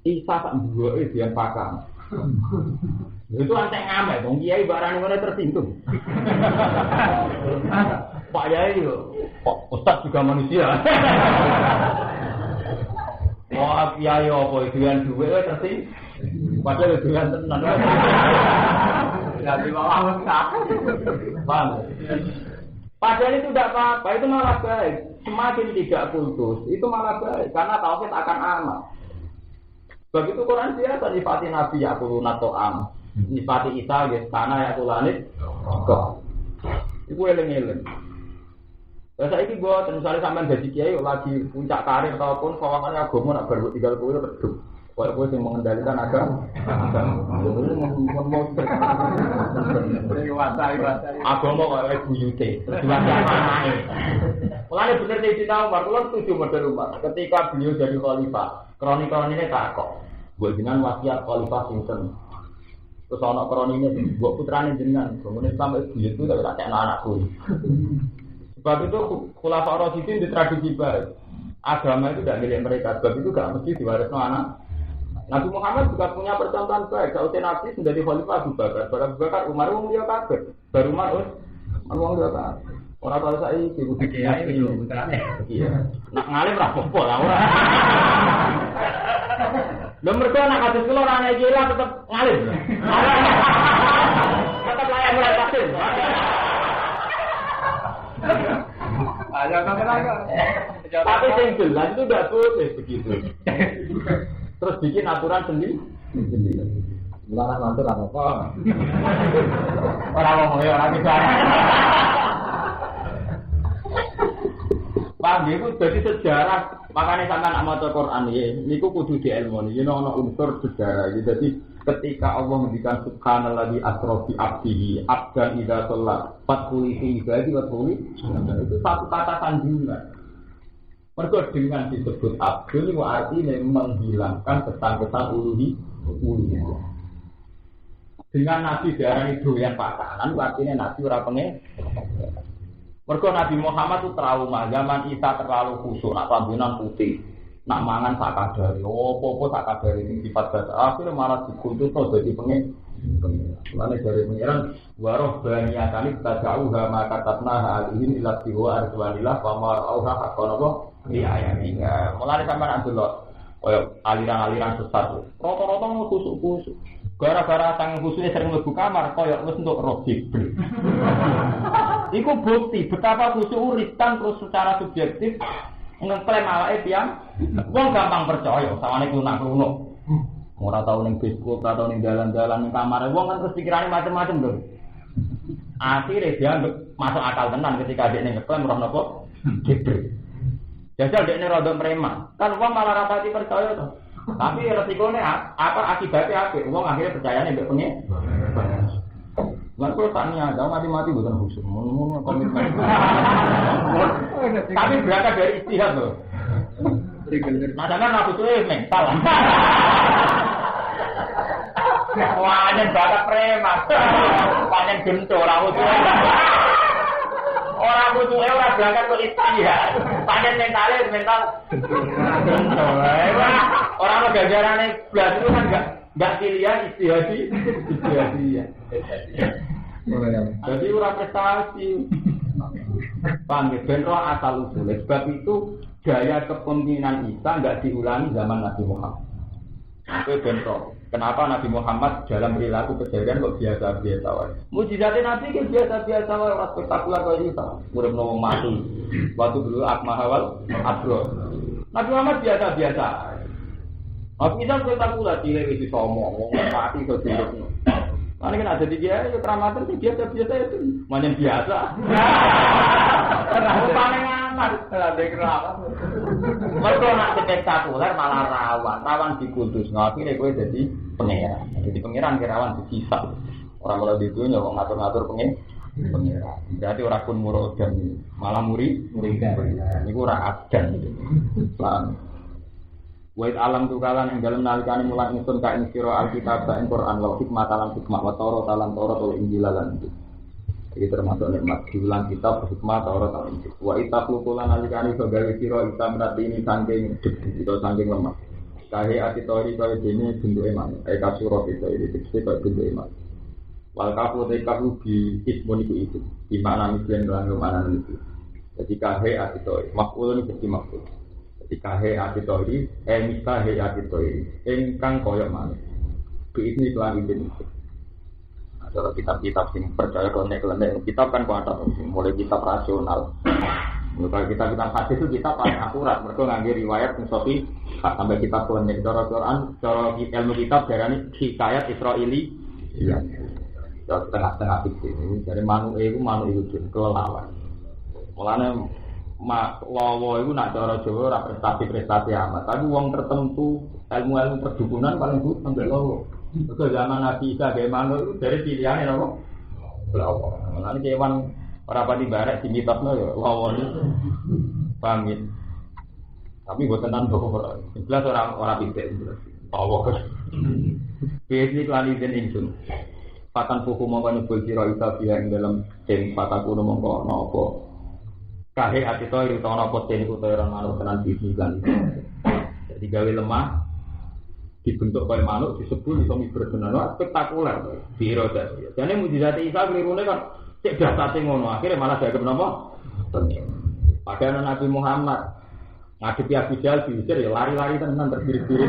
Isa sak mbuke doyan pakan. Itu antek ngamet wong kiai barang ngene tersinggung. Pak Yai yo, Ustaz juga manusia. Wah, kiai apa doyan duwe tersinggung. Padahal doyan tenan. Jadi malah paham. Padahal itu tidak apa-apa, itu malah baik. Semakin tidak kultus, itu malah baik karena tauhid akan aman. Begitu Quran biasa sifati Nabi yaquluna ta'am. Sifati Isa ya kana yaqulanit. Iku eling-eling. Lah saiki gua misalnya sampean dadi kiai lagi puncak karir ataupun kawangan agama nak baru tinggal kowe redup. Kalau kowe sing mengendalikan agama, agama kok buyute, diwasa manae. Mulane bener Sayyidina Umar, kula setuju model Umar. Ketika beliau jadi khalifah, kronik-kroniknya takok. Buat jenengan wasiat khalifah sinten? Terus ana kronine mbok putrane jenengan, ngene sampe buyut itu tak kena anakku. Sebab itu khulafaur rasyidin di tradisi baik. Agama itu tidak milik mereka, sebab itu gak mesti diwarisno anak. Nabi Muhammad juga punya percontohan baik. Sausai Nabi menjadi khalifah Abu Bakar, Abu Bakar Umar wong liya kabeh. Baru Umar wong liya kabeh. Ora tau saiki kudu kiai yo putrane. Iya. Nak ngalim ra apa lah ora. Lha mergo anak kados kula ora ana iki tetep ngalim. Tetep layak mulai vaksin. Tapi yang jelas itu tidak boleh begitu. Terus bikin aturan sendiri. Mulai nanti lah apa? Orang ngomong ya orang bisa. Paham itu jadi sejarah. Makanya sampai nak maca Quran ya, niku kudu diilmoni. Ini ana unsur sejarah. Jadi ketika Allah mendikan subhanalladzi asra bi abdihi abdan idza shalla fatquli fi ibadi wa quli itu satu kata sanjungan. Mergo dengan disebut abdul itu artinya menghilangkan kesan-kesan uluhiyah. Dengan Nabi diarani doyan pakanan artinya Nabi ora pengen. Mergo Nabi Muhammad itu trauma zaman Isa terlalu khusyuk, nak rambunan putih. Nak mangan sak kadare, opo-opo sak kadare sing sifat dasar. Akhire malah dikuntus to dadi pengen. Lane dari pengiran waroh baniyatani tajauha maka tatna alihin ila tiwa arjuanillah wa auha hakon apa di ayatinya. Mulane sampean andelok koyo aliran-aliran sesat. Rata-rata kusuk-kusuk. Gara-gara sang khususnya sering mlebu kamar koyo wis entuk roh Jibril. Iku bukti betapa kusuk uritan terus secara subjektif ngeklaim awake tiyang wong gampang percaya sawane kunak-kunak. Ora tau ning Facebook, ora tau ning dalan-dalan ning kamar wong kan terus pikirane macam-macam lho. Akhire dia masuk akal tenan ketika dia ngeklaim roh napa? Jibril. Jajal dekne rada preman. Kan wong malah rapati percaya to. Tapi resikonya apa akibatnya apik? Wong akhirnya percayane mbek pengen. Lan kok tanya, jauh mati-mati bukan khusus, ngomong komitmen. Tapi berangkat dari istihad loh. Nah, jangan aku tuh mental. Wanen bakat preman, panen gento orang tuh. Orang tuh orang berangkat ke istihad, panen mental gento. Orang gajarannya belas itu kan enggak pilihan istihadi. Jadi ora prestasi. Paham ya, ben roh asal usul. Sebab itu gaya kepemimpinan Isa enggak diulangi zaman Nabi Muhammad. Itu ben roh. Kenapa Nabi Muhammad dalam perilaku keseharian kok biasa-biasa wae. Mujizatnya Nabi kan biasa-biasa wae, ora spektakuler kaya Isa. Urip nang mati. Waktu dulu akmahawal abro. Nabi Muhammad biasa-biasa. Nabi Isa spektakuler cilik wis sombong, wong mati iso dirupno. Mana kan ada dia, ya keramatan sih biasa-biasa itu, macam biasa. Kenapa paling aman? Ada keramatan. Mereka nak spektakuler malah rawan dikudus. Ngapain gue jadi pengeran? Jadi pengeran kirawan disisa. Orang kalau di dunia kok ngatur-ngatur pengeran. Berarti orang pun murodan, malah murid. Ini gue orang adan gitu. Wait alam tukalan yang dalam nalikane mulan ingsun ka ing sira alkitab ing Quran wa hikmah talan hikmah wa Taurat talan Taurat wa Injil lan itu. Jadi termasuk nikmat diulang kitab hikmah Taurat talan Injil. Wa itaqlulan nalikane gawe sira isa berarti ini saking debu saking lemah. Kahe atitori kaya dene bentuke manuk. Kasura itu dikse kaya bentuke manuk. Wal kafu te kafu bi ismun itu. Di makna mislen lan makna itu. Jadi kahe atitori maf'ul iki maf'ul. Ikahe atitori, mikahe atitori, engkang koyok mana? Ini kelan ini. Ada kitab-kitab yang percaya konek-konek kitab kan kuat, mulai kitab rasional. Kalau kitab-kitab hadis itu kitab paling akurat, mereka ngambil riwayat Mustafi sampai kitab konek. Cara Quran, cara ilmu kitab darahnya hikayat Israeli. Iya. Setengah-setengah fiksi. Dari manu itu kelelawar. Mulanya lawa itu nak cara Jawa ora prestasi amat. Tapi wong tertentu ilmu perdukunan paling good sampai lawa. Ke zaman Nabi Isa bagaimana itu dari pilihannya apa? Lawa. Mulane kewan ora pati barek sing mitosno ya lawa itu. Pamit. Tapi buat tenan kok ora. Jelas ora pitik. Allah. Biasa iklan izin insun. Patan buku mongko nyebul sira isa biha ing dalam den pataku mongko napa. Kahe atito utawa napa den utawa manuk tenan bisnis. Jadi gawe lemah dibentuk kaya manuk disebul iso miber tenan spektakuler biro dadi. Jane mujizat Isa klirune kan cek dasate ngono akhire malah dianggap napa? Padahal Nabi Muhammad ngadepi Abu Jahal diusir ya lari-lari tenan berdiri-diri.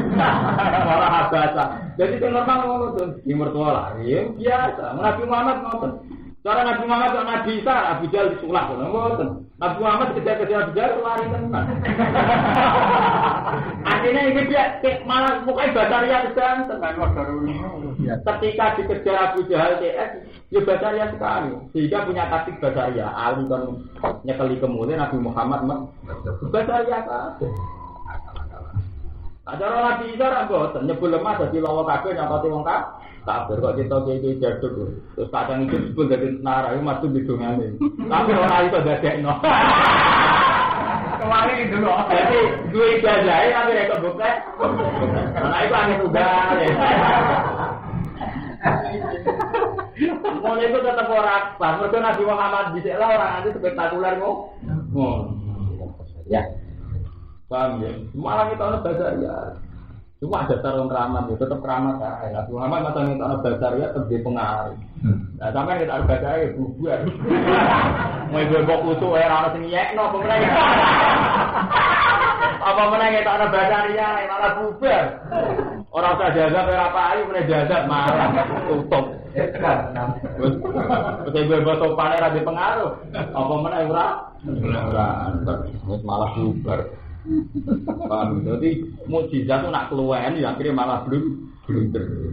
Ora habasa. Jadi itu normal ngono to. Di mertua lari ya biasa. Nabi Muhammad ngoten. Cara Nabi Muhammad kok Nabi Isa Abu Jahal disulak ngoten. Nabi Muhammad ketika Abu Jahal lari tenan. Akhirnya ini dia malah pokoknya Basaria sedang tenan ketika dikejar Abu Jahal TS ya Basaria sekali sehingga punya taktik Basaria Ali kan nyekeli kemudian Nabi Muhammad Basaria kan acara Nabi Isa ramboten nyebul lemah dadi lawa kabeh nyapati wong kafir kok kita iki jaduk terus kadang itu disebut dadi nara iku masuk bidungane tapi ora iso dadekno kemarin dulu jadi dua ijazah tapi rek buka ana iku ane udah mulai itu tetap orang akbar mergo Nabi Muhammad dhisik lah orang anti spektakuler kok ya paham ya malah kita ono Basaria cuma ada tarung keramat ya tetap keramat ya Nabi Muhammad masa kita ono Basaria tetap di pengaruh nah sampai kita ono Basaria bubar mau bebok utuh ya orang sing nyekno apa meneh kita ono Basaria malah bubar orang usah jazab ora apa ayu meneh jazab malah tutup wis bebok sopane ra di pengaruh apa meneh ora malah bubar. Paham, jadi mukjizat itu nak keluwen ya akhirnya malah blunder.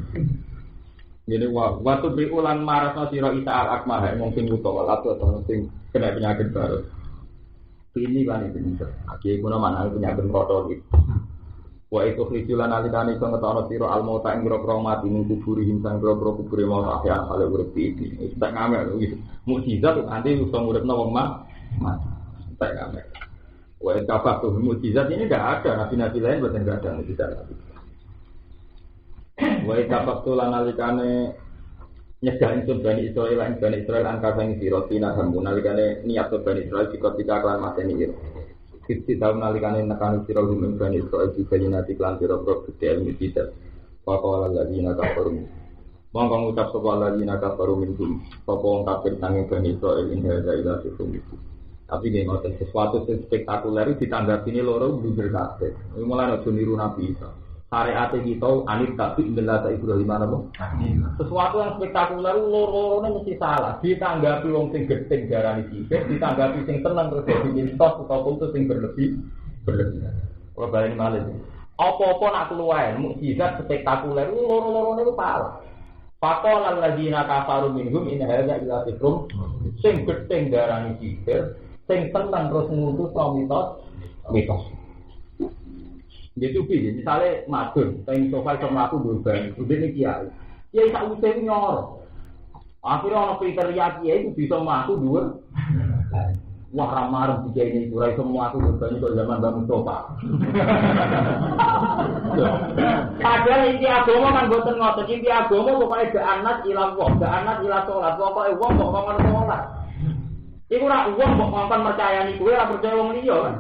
Jadi waktu diulang marasna sira Isa al-Akmah wong sing utawa atau sing kena penyakit baru. Ini kan itu pinter. Aki kuna mana penyakit kotor iki. Wa itu khrijulan alikane iso ngetono sira al-mauta ing grogro mati ning kuburi himsang grogro kubure mau akhir ale urip iki. Wis tak ngamal iki. Mukjizat nanti iso nguripno wong mati. Tak ngamal. Wah, kabar tuh mukjizat ini tidak ada, nabi-nabi lain bukan tidak ada mukjizat. Wah, kabar tuh lanalikane nyegah insun Bani Israel angka sang sira tina hambu nalikane niat Bani Israel ketika kelan mateni ira. Kiti tahun nalikane nekani sira rumeng Bani Israel dibalinati kelan sira gede mukjizat. Faqala alladziina kafaru. Monggo ngucap sapa alladziina kafaru minhum. Sapa wong kafir nanging Bani Israel ing hadza ila sifum. Tapi nggih ngoten sesuatu sing spektakuler ditanggapi ini loro blunder kabeh. Mulane aja niru Nabi Isa. Syariat kita anit tapi ndelata Ibrahim apa? Sesuatu yang spektakuler loro-lorone mesti salah. Ditanggapi wong sing gething darani sithik, ditanggapi sing tenang terus dadi mistos utawa putus sing berlebih. Ora baleni malih. Apa-apa nak keluwen mukjizat spektakuler loro-lorone ku salah. Faqala alladziina kafaru minhum in hadza illa sihrun sing gething darani sithik sing tenang terus ngutus mitos. Jadi piye misale madun teng sofa iso mlaku durban udene kiai sak usih nyor akhire ana kriteria kiai itu bisa mlaku dhuwur wah ramar kiai ini ora iso mlaku durban kok zaman Mbah Mustofa padahal inti agama kan boten ngoten inti agama pokoke ga'anat ila Allah ga'anat ila salat pokoke wong kok ngono salat iku ora wong kok ngomong percayani kowe ora percaya wong liya kan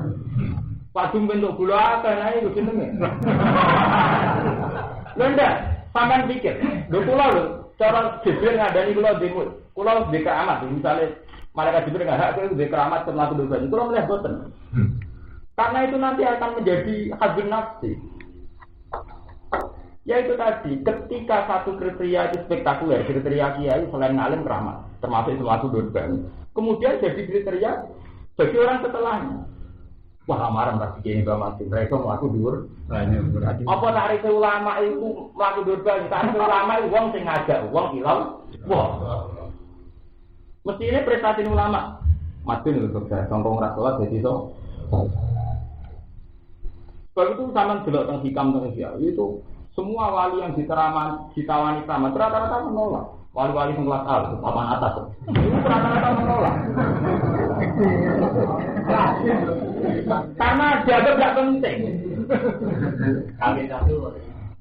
padung bentuk gula akeh ae iku jenenge lho ndak sampean pikir lho kula lho cara Jibril ngandani kula di keramat misale malaikat Jibril enggak hak kowe di keramat setelah dosa kula melihat boten karena itu nanti akan menjadi hadun nafsi ya itu tadi ketika satu kriteria itu spektakuler kriteria kiai selain alim keramat termasuk suatu dosa kemudian jadi kriteria bagi orang setelahnya. Wah, amarem ra dikene Mbak Mati. Mereka mlaku dhuwur. Apa tarif ulama itu mlaku dhuwur banget. Tarif ulama itu wong sing ngajak wong ilang. Wah. Mestine prestasi ulama. Mati lho sukses. Sangkong ra salat dadi iso. Sebab itu sampean delok teng hikam teng itu semua wali yang ditawani keramat rata-rata menolak. Wali-wali sing kelas A, papan atas. Itu rata-rata menolak. Karena dianggap tidak penting.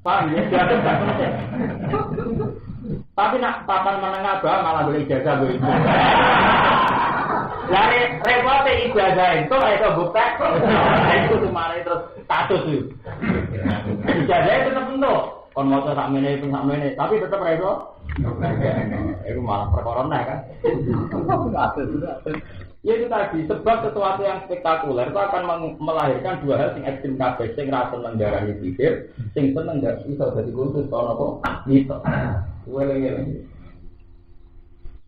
Paham ya? Tapi nak papan menengah bawah malah boleh ijazah boleh. Lari repot ijazah itu bukti. Itu cuma terus status itu. Ijazah itu tetap bentuk. Kon mau sak mene, tapi tetap repot. Itu malah perkorona kan. Ya itu tadi, sebab sesuatu yang spektakuler itu akan melahirkan dua hal yang ekstrim kabeh, sing ra seneng darani pikir, sing seneng gak iso dadi kultus ana apa? Gitu. Weleng-weleng.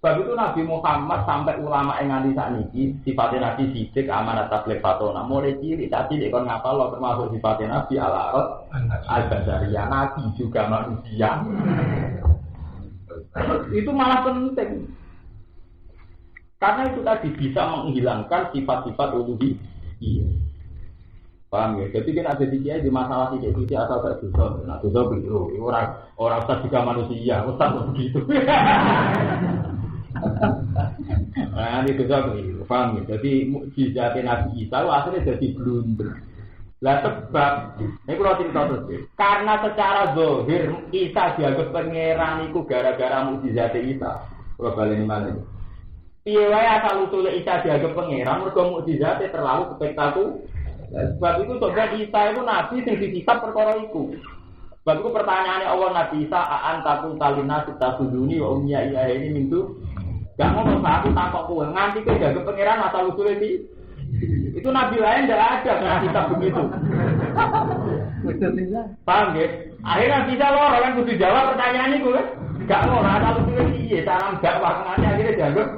Sebab itu Nabi Muhammad sampai ulama yang nganti sakniki sifatnya Nabi sidik amanat tabligh fatona mulai cilik tadi nek kon ngapal termasuk sifatnya Nabi al-arad al-basariyah Nabi juga manusia. Itu malah penting. Karena itu tadi bisa menghilangkan sifat-sifat uluhiyah. Iya. Paham ya? Jadi kan ada di masalah titik-titik atau tak dosa. Nah, dosa begitu. Orang ustaz juga manusia, ustaz begitu. Nah, ini dosa begitu. Paham ya? Jadi mukjizat Nabi Isa akhirnya jadi blunder. Lah sebab, ini kalau cerita terus ya. Karena secara zahir Isa dianggap pangeran itu gara-gara mukjizat Isa. Kalau balik mana ini? Piye wae asal usul Isa dianggap pangeran mergo mukjizate terlalu spektakuler. Sebab itu coba Isa itu nabi sing disifat perkara iku. Sebab itu pertanyaane Allah Nabi Isa aan takun talina sitasuduni wa umya iya ini mintu. Gak ngono aku takok kowe nganti kowe dianggap pangeran asal usul iki. Itu nabi lain ndak ada kan kitab begitu. Paham ya? Akhirnya bisa lho kan kudu jawab pertanyaan iku kan. Gak ngono asal usul iki cara dakwah nganti akhirnya dianggap.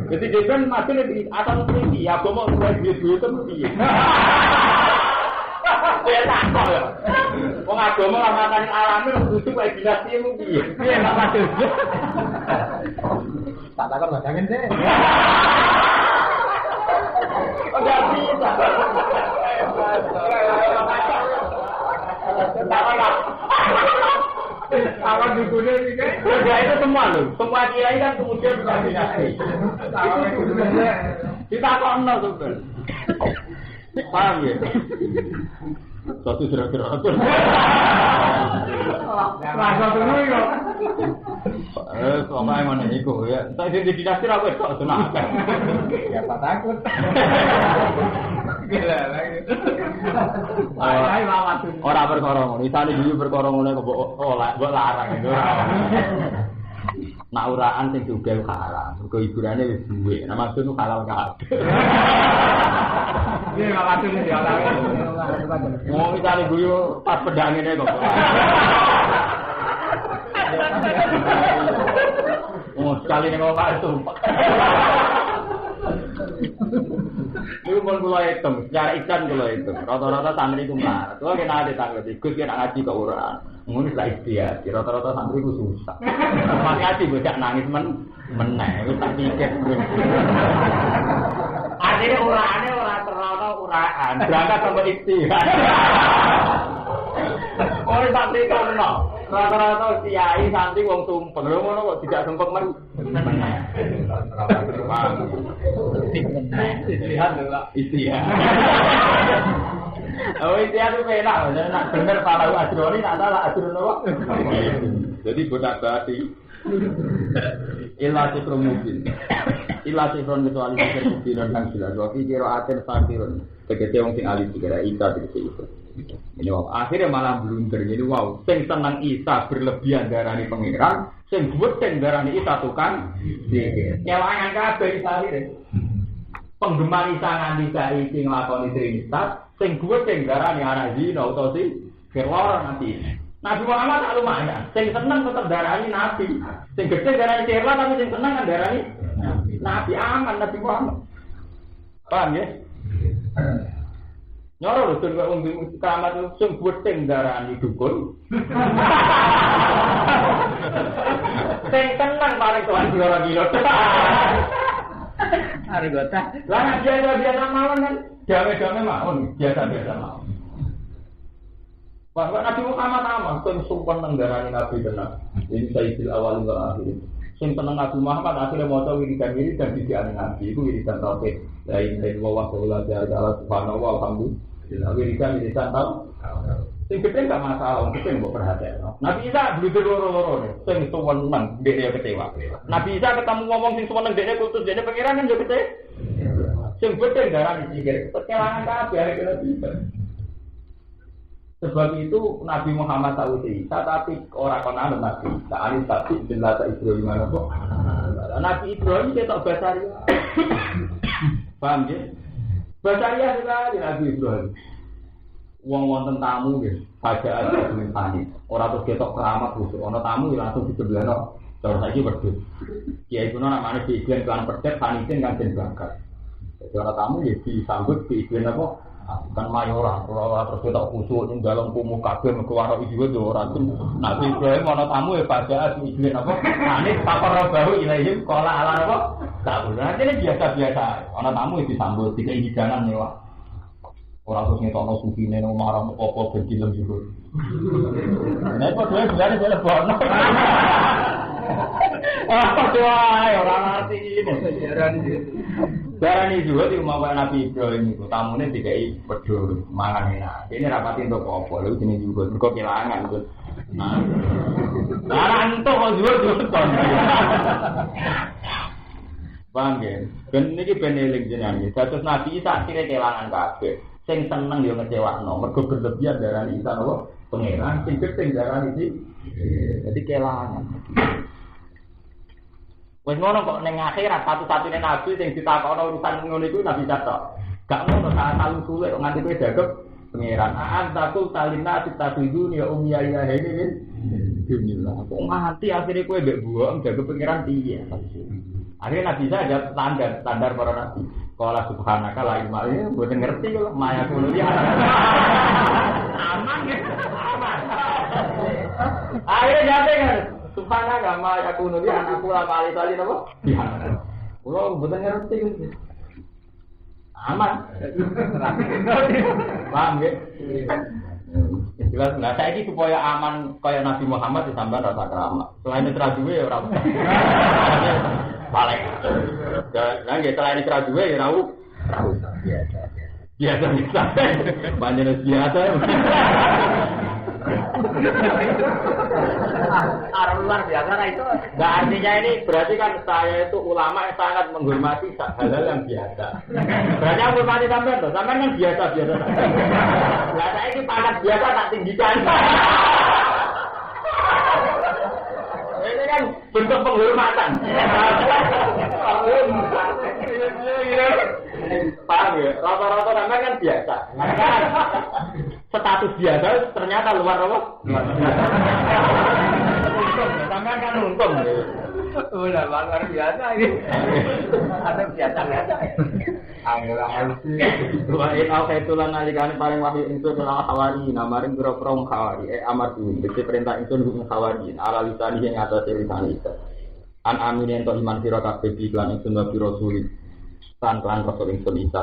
Jadi dia kan masih lebih atas tinggi, ya mau mulai duit itu mesti. Dia takut ya. Wong agama lah makanan alami butuh kayak dinasti mungkin. Dia nggak masuk. Tak takut macamnya deh. Udah bisa. Awan dikulir ini kan? Ya itu semua loh. Semua kiai kan kemudian berdinasti. Kita kono sebenarnya. Paham ya? Satu surat-surat. Rasa dulu ya. Selama yang mana itu ya? Saya di dinasti apa itu? Senang. Ya tak takut. Gila lagi. Orang berkorong, misalnya dulu berkorong oleh kok larang itu. Nak uraan sing juga haram, mergo hiburane wis duwe. Nah maksud nu halal kabeh. Iya, gak maksud iki halal. Mau misale guyu pas pedang ngene kok. Oh, sekali ning omah itu. Lu pun kula hitung, secara ikan kula hitung. Rata-rata santri ku mlarat. Kok kena ade tanglet iku ki nak ngaji kok ora. Ngono lah ikhtiar. Rata-rata santri ku susah. Pas ngaji bocah nangis meneh. Wis tak pikir. Artinya uraane ora terlalu uraan. Berangkat sama ikhtiar. Ora tak dikono. Rata-rata kiai santri wong tumpeng. Lho ngono kok tidak sumpek men. Lihat lho, istiah. Oh, istiah itu enak, nak bener kalau ajroni nak salah ajrono. Jadi bodak bati. Illa sifrun mubin. Illa sifrun kecuali sifir mubin dan jelas. Wa fi qira'atin fakirun. Tegese wong sing alih dikira Isa tegese itu. Ini wow, akhirnya malah blunder. Jadi wow, sing seneng Isa berlebihan darani pangeran, sing buatin darani Isa tukang dikir. Nyewangan kabeh Isa akhirnya. Penggemar Isa nganti saiki nglakoni trinitas, sing buatin darani anak zina utawa si kelor nanti. Nabi Muhammad tak lumayan, sing seneng tetap darani Nabi. Sing gede darani Sirla tapi sing seneng kan darani Nabi aman Nabi Muhammad. Paham ya? Nyoro lho sing kok wong keramat sing buatin darani dukun. Sing seneng paling tuan kilo-kilo. Hari gota. Lah biasa mawon kan, gawe-gawe mawon, biasa-biasa mawon. Bahwa Nabi Muhammad aman, sing sumpah nenggarani Nabi tenan. Ini sayyidil awal wal akhir. Sing tenang Nabi Muhammad akhirnya maca wiridan dan didiane Nabi iku wiridan tauhid. La ilaha illallah wa la ilaha illallah subhanahu wa alhamdulillah. Wiridan tauhid. Sing gede enggak masalah, wong gede mbok perhatekno. Nabi Isa bludur loro-loro ne, sing suweneng dhekne kecewa. Nabi Isa ketemu ngomong sing suweneng dhekne kutus dhekne pangeran kan yo kecewa. Sing gede darani sikir, kelangan kabeh arek Nabi Isa. Sebab itu Nabi Muhammad tahu Isa tapi ora kono Nabi. Sa'ani tapi jelas Ibrahim mana kok. Nabi Ibrahim ketok basaria. Paham ya? Basaria sekali Nabi Ibrahim. Wong wonten tamu nggih, sajaan kuwi panik. Ora terus ketok keramat busuk. Ana tamu langsung disebelahno. Cara saiki wedhus. Kiai kuno namane diiklan kelan pedet panitin kan den bakar. Jadi ana tamu ya disambut diiklan apa? Kan mayoran, ora terus ketok busuk ning dalem kumuh kabeh mergo waro iki yo ora kun. Nabi Ibrahim ana tamu ya sajaan diiklan apa? Panik pakar bahu ilahi kala ala apa? Tak bener. Ini biasa-biasa. Ana tamu disambut dikai hidangan mewah. Orang terus ngetokno sufine nang marang apa ben film juga. Nek kok dhewe bilane dhewe bono. Apa wae ora ngerti ini darani juga di rumah Nabi Ibrahim itu tamune dikai wedhus mangan enak. Ini rapati entuk apa lho jenenge juga mergo kelangan itu. Nah, entuk kok juga ton. Paham ya? Ben niki ben eling jenengan. Dados Nabi Isa akhire kelangan kabeh. Sing seneng yo ngecewakno, mergo berlebihan darani Isa napa pangeran, sing gedeng darani iki. Dadi kelangan. Wes ngono kok ning akhirat satu-satunya nabi sing ditakokno urusan ngono iku Nabi Isa tok. Gak ngono sak talu suwe kok nganti kowe dagep pangeran. Takul talina titafiduni ya ummi ya ini bismillah. Kok mati akhire kowe mbek buang dagep pangeran piye? Akhirnya Nabi Isa ada standar para nabi. Kalau subhanaka la ilma illallah, bukan ngerti kalau maya kuno dia. Aman ya, aman. Akhirnya jatuh kan, subhanaka maya kuno dia anak pula kali tadi apa? Kalau bukan ngerti gitu. Aman. Paham ya? Jelas. Nah saya ini supaya aman kayak Nabi Muhammad ditambah rasa keramat. Selain itu rajuwe ya orang. Paling. Nah, selain itu rajuwe ya rau. Biasa. Banyak biasa. Luar biasa itu. Nah artinya ini berarti kan saya itu ulama yang sangat menghormati hal-hal yang biasa. Berarti aku hormati sampean loh, sampean kan biasa-biasa. Nah saya ini pangkat biasa tak tinggikan. Ini kan bentuk penghormatan. Paham ya? Rata-rata sampean kan biasa. Status biasa ternyata luar apa? Sampean kan untung. Udah luar biasa ini. Ada biasa-biasa. Angel sih. Wae al-faitulan nalikane paling wahyu ingsun ila hawari namaring pira-pira hawari amadu dite perintah ingsun hukum hawari ala lisani ing atase lisan iki. An amin ento iman sira kabeh iklan ingsun wa pira sulit. Tan lan rasul ingsun isa.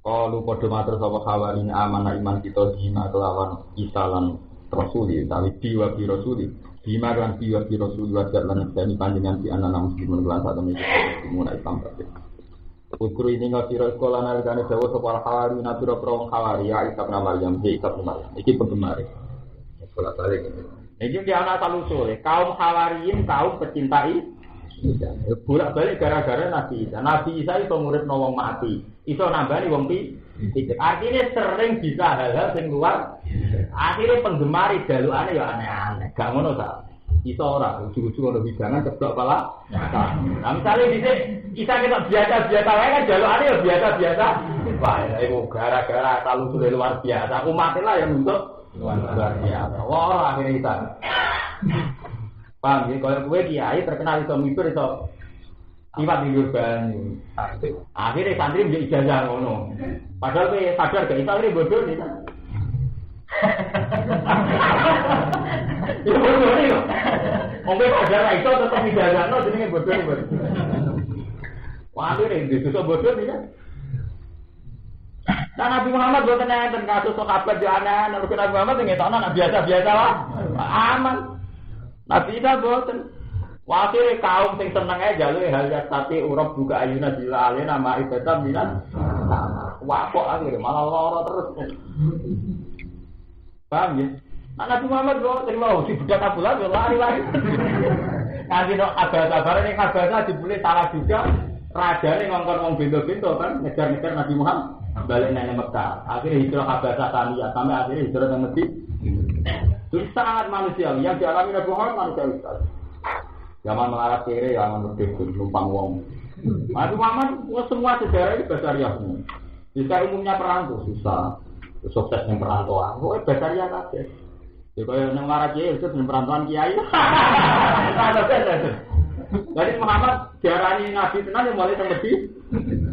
Kalau padha matur sapa hawari aman iman kita dina kelawan isalan rasuli tapi diwa bi rasuli bima lan diwa bi rasuli wajib lan dadi panjenengan di anak muslimun kelas satu iki mulai sampai ukru ini ngasira sekolah nalikane dawa sapa hawari natira pro hawari ya Isa bin Maryam iki penggemar sekolah balik iki dia anak talusul kaum hawariin kaum pecintai bolak-balik gara-gara Nabi Isa. Nabi Isa itu nguripno wong mati. Iso nambani wong pitik. Artinya sering bisa hal-hal sing luar. Akhirnya penggemar jalukane ya aneh-aneh. Gak ngono ta. Iso ora ujug-ujug ono hidangan ceblok pala. Nah, misalnya dhisik Isa ketok biasa-biasa wae kan jalukane ya biasa-biasa. Wah, iku gara-gara talusule luar biasa. Umat lah yang untuk luar biasa. Wah, akhirnya Isa. Paham ya, kalau gue kiai terkenal iso mikir iso iwat minggu banyu. Akhirnya santri menjadi ijazah ngono. Padahal gue sadar gak iso ini bodoh nih. Ya bodoh nih kok. Mungkin sadar iso tetap ijazah no, jadi bodoh nih bodoh. Wah akhirnya itu bodoh nih kan. Nah Nabi Muhammad buatan yang kasus sokabat di anak, Nabi Muhammad yang ngetokno biasa-biasa lah, aman. Nabi Isa boten. Wakil kaum sing seneng ae jaluk hal ya tapi urip buka ayuna dilale nama ibadah minan. Wah kok akhire malah lara terus. Paham ya? Nah, Nabi Muhammad kok terima di budak kabulan yo lari-lari. Nanti no kabar-kabar ini kabarnya dibeli salah juga. Rajane ngongkon wong bento-bento kan ngejar-ngejar Nabi Muhammad balik nang Mekah. Akhirnya hijrah kabar Taniyah sampai akhirnya hijrah ke Medina. Itu sangat manusiawi yang dialami Nabi Muhammad manusiawi. Zaman melarat kere, zaman berdekun, numpang wong. Nabi Muhammad semua sejarah ini basariah semua. Jika umumnya perang itu susah, sukses yang perantauan. Pokoknya basariah kabeh. Ya kalau yang melarat kere itu perantauan kiai. Jadi Muhammad diarani Nabi tenan yang mulai temudi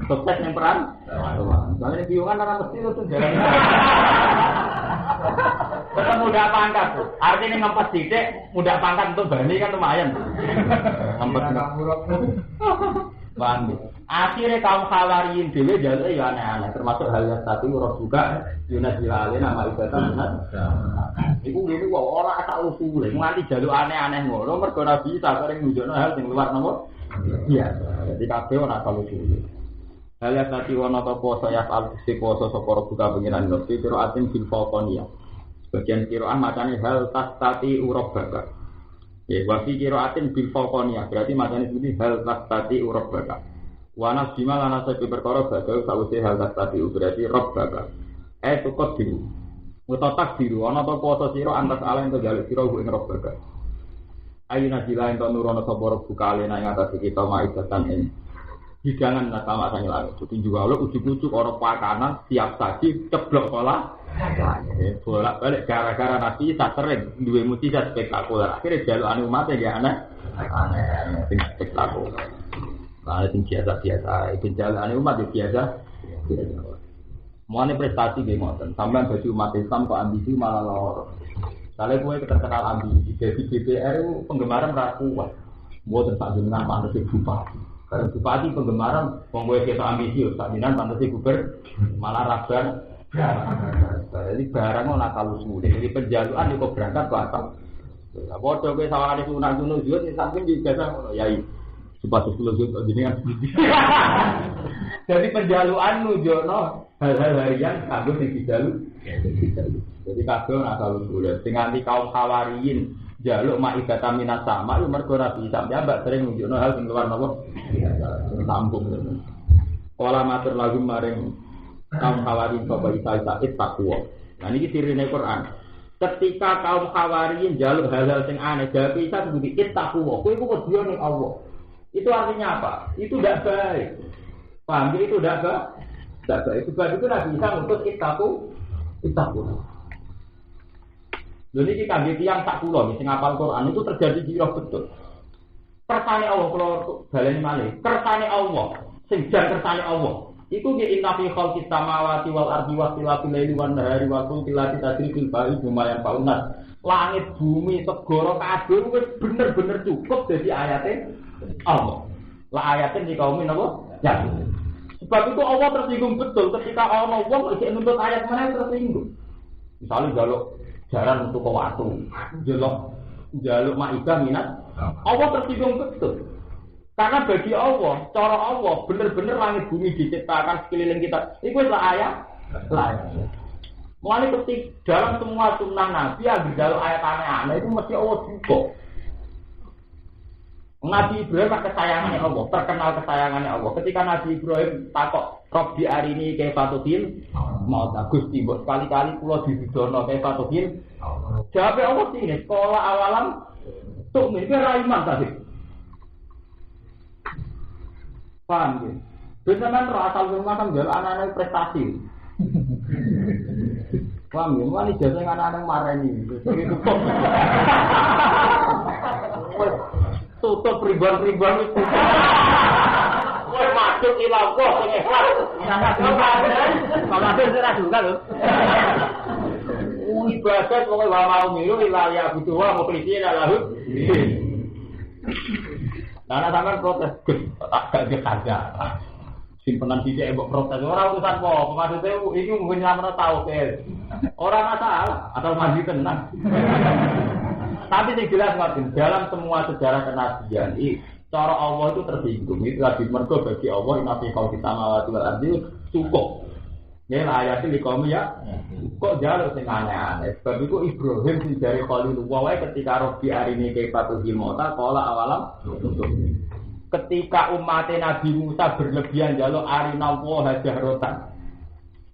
sukses yang perang. Soalnya biungan orang mesti itu diarani. Ketemu muda pangkat tuh. Artinya ngempet sidik, muda pangkat untuk bani kan lumayan. Ngempet bani. Akhirnya kaum Hawariyin dhewe jaluk ya aneh-aneh, termasuk hal yang tadi urus juga Yunus Bilal nama ibadah Yunus. Iku ngene kok ora asal usule, nganti jaluk aneh-aneh ngono mergo Nabi sering nunjukno hal sing luar napa? Iya. Jadi kabeh ora asal usule. Hal yang tadi ana apa poso ya al-si poso sapa buka pengiran ngerti kira atin bil falqaniyah. Bagian kiraan macane hal tastati urabbaka. Ya wasi kiraatin bil falqaniyah berarti macane seperti hal tastati urabbaka. Wana bima lana sepi perkara badhe sawise hal tadi berarti rabbaka. Tukot diru. Utatak diru ana apa poso sira antas ala ento jaluk sira ing rabbaka. Ayuna dilain to nurono sapa buka alena ing atas kita maidatan ing hidangan nasama sang langit. Dadi juga lho ujug-ujug ora pakanan siap saji ceblok pola. Bolak-balik gara-gara Nabi tak sering duwe mujizat spektakuler. Akhire jalukane umat ya aneh. Aneh spektakuler. Karena itu biasa-biasa, penjalaan umat itu biasa. Mulanya prestasi di ngoten, sampai baju umat Islam kok ambisi malah lor. Kalau gue terkenal ambisi, jadi DPR itu penggemaran rakuat. Gue tersak jenengan pantas bupati. Karena bupati penggemaran, gue kita ambisi, tak jenengan pantas gubernur, malah raban. Jadi barang mau nakal usul, jadi penjaluan itu berangkat batal. Bodoh gue sama ada sunah-sunah juga, di samping juga biasa, yai. Sepatu pulau juta jenengan. Jadi penjaluan nujono hal-hal harian kanggo sing dijalu. Jadi kabeh ora asal usul. Sing nganti kaum Hawariyin jaluk ma'ibatam minas sama yo mergo Nabi sampe mbak sering nunjukno hal sing luar napa? Sambung. Kala matur lagu maring kaum Hawariyin bapak Isa takwa. Nah niki sirine Quran. Ketika kaum Hawariyin jaluk hal-hal sing aneh, jawab Isa sebuti takwa. Kowe iku kudu ning Allah. Itu artinya apa? Itu tidak baik. Paham? Itu tidak baik. Tidak baik. Sebab itu Nabi Isa ngutus itaku. Jadi kita ambil tiang tak pulau, sing hafal Quran itu terjadi di roh betul. Kersane Allah kalau baleni malih. Kersane Allah, sing jan kersane Allah. Iku di inna fi khalqis samawati wal ardi wa ikhtilafil laili wan nahari wa kulli lati tadrikil ba'i lumayan paunat. Langit bumi segara kabeh wis bener-bener cukup dadi ayate Allah. La ayatin di kaum apa? Ya. Sebab itu Allah tersinggung betul ketika ana wong iki nuntut ayat mana tersinggung. Misalnya jaluk jaran untuk waktu, jaluk maidah minat. Allah tersinggung betul. Karena bagi Allah, cara Allah bener-bener langit bumi diciptakan sekeliling kita. Itu adalah ayat. Mulai ketik dalam semua sunnah Nabi yang jaluk ayat aneh-aneh itu mesti Allah juga. Nabi Ibrahim kesayangannya Allah, terkenal kesayangannya Allah. Ketika Nabi Ibrahim takok Robbi arini kaifatul mau Gusti mbok sekali-kali kula dibidono kaifatul. Jawab Allah sini, sekolah awalam tuh mikir ra iman tadi. Paham ya? Beneran ra asal rumah kan jalan anak-anak prestasi. Paham ya? Wani jasa anak-anak mareni. Gitu kok. Tutup ribuan-ribuan itu. Woi masuk ilang kok sing ikhlas. Sangat ibadah. Kalau ada ora juga lho. Ibadah kok ora mau milu ilaya butuh wa mukhlisi lahu. Nah, sampean protes Gus, tak diharga. Simpenan sithik mbok protes ora urusan apa. Maksudnya iki mung nyamana tauhid. Ora masalah, atau mandi tenang. Tapi yang jelas Martin, dalam semua sejarah kenabian ini, cara Allah itu tersinggung. Itu lagi mergo bagi Allah inafi kau kita mawati wal ardi cukup. Ya ayat iki kaum ya. Kok jaluk sing aneh-aneh. Sebab iku Ibrahim sing jare Khalilullah wae ketika Rabbi arini kaifatuhil mauta qala awalam ketika umat Nabi Musa berlebihan jaluk arina wa hajarotan.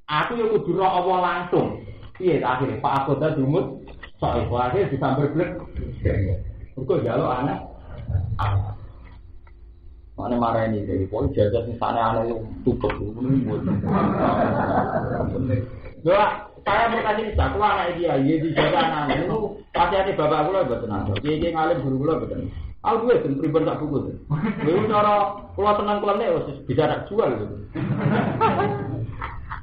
Aku yo kudu ro Allah langsung. Piye akhire Pak Akoda dumut sok akhire disambar blek. Mergo jaluk aneh. Mana marah ini dari poin jaga sing sana aneh tutup dulu. Doa saya berkasih satu anak dia, dia dijaga anak itu pasti ada bapak gula betul nanti. Dia ngalir guru gula betul. Aku dua tim pribadi tak buku. Lalu cara pulau tenang pulau bisa tak jual gitu.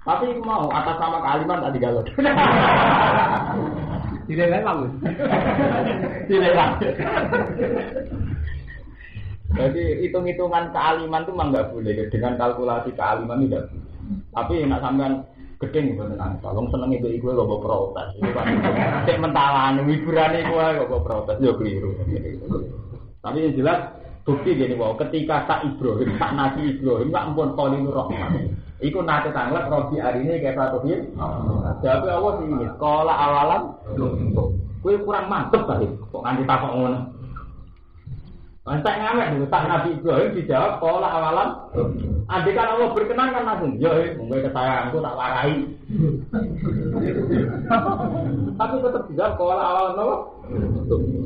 Tapi aku mau atas nama Kaliman tak digalau. Tidak memang. Tidak lah. Jadi hitung-hitungan kealiman itu memang nggak boleh dengan kalkulasi kealiman tidak boleh. Tapi nak sampean gedeng bener nang. Kalau seneng itu gue gak protes. Itu kan cek mentalan hiburan iku gak protes yo keliru. Tapi yang jelas bukti gini bahwa ketika tak Ibrahim, tak Nabi Ibrahim nggak ampun Khalilur Rahman. Iku nate tanglet Robi hari ini kayak satu film. Tapi Allah sih ini sekolah awalan. Gue kurang mantep tadi. Kok nganti takok ngono. Mantak ngamek dulu, tak Nabi Ibrahim dijawab pola awalan. Andai kan Allah berkenan kan langsung, ya, mungkin kesayanganku tak warai. Tapi tetap dijawab pola awalan apa?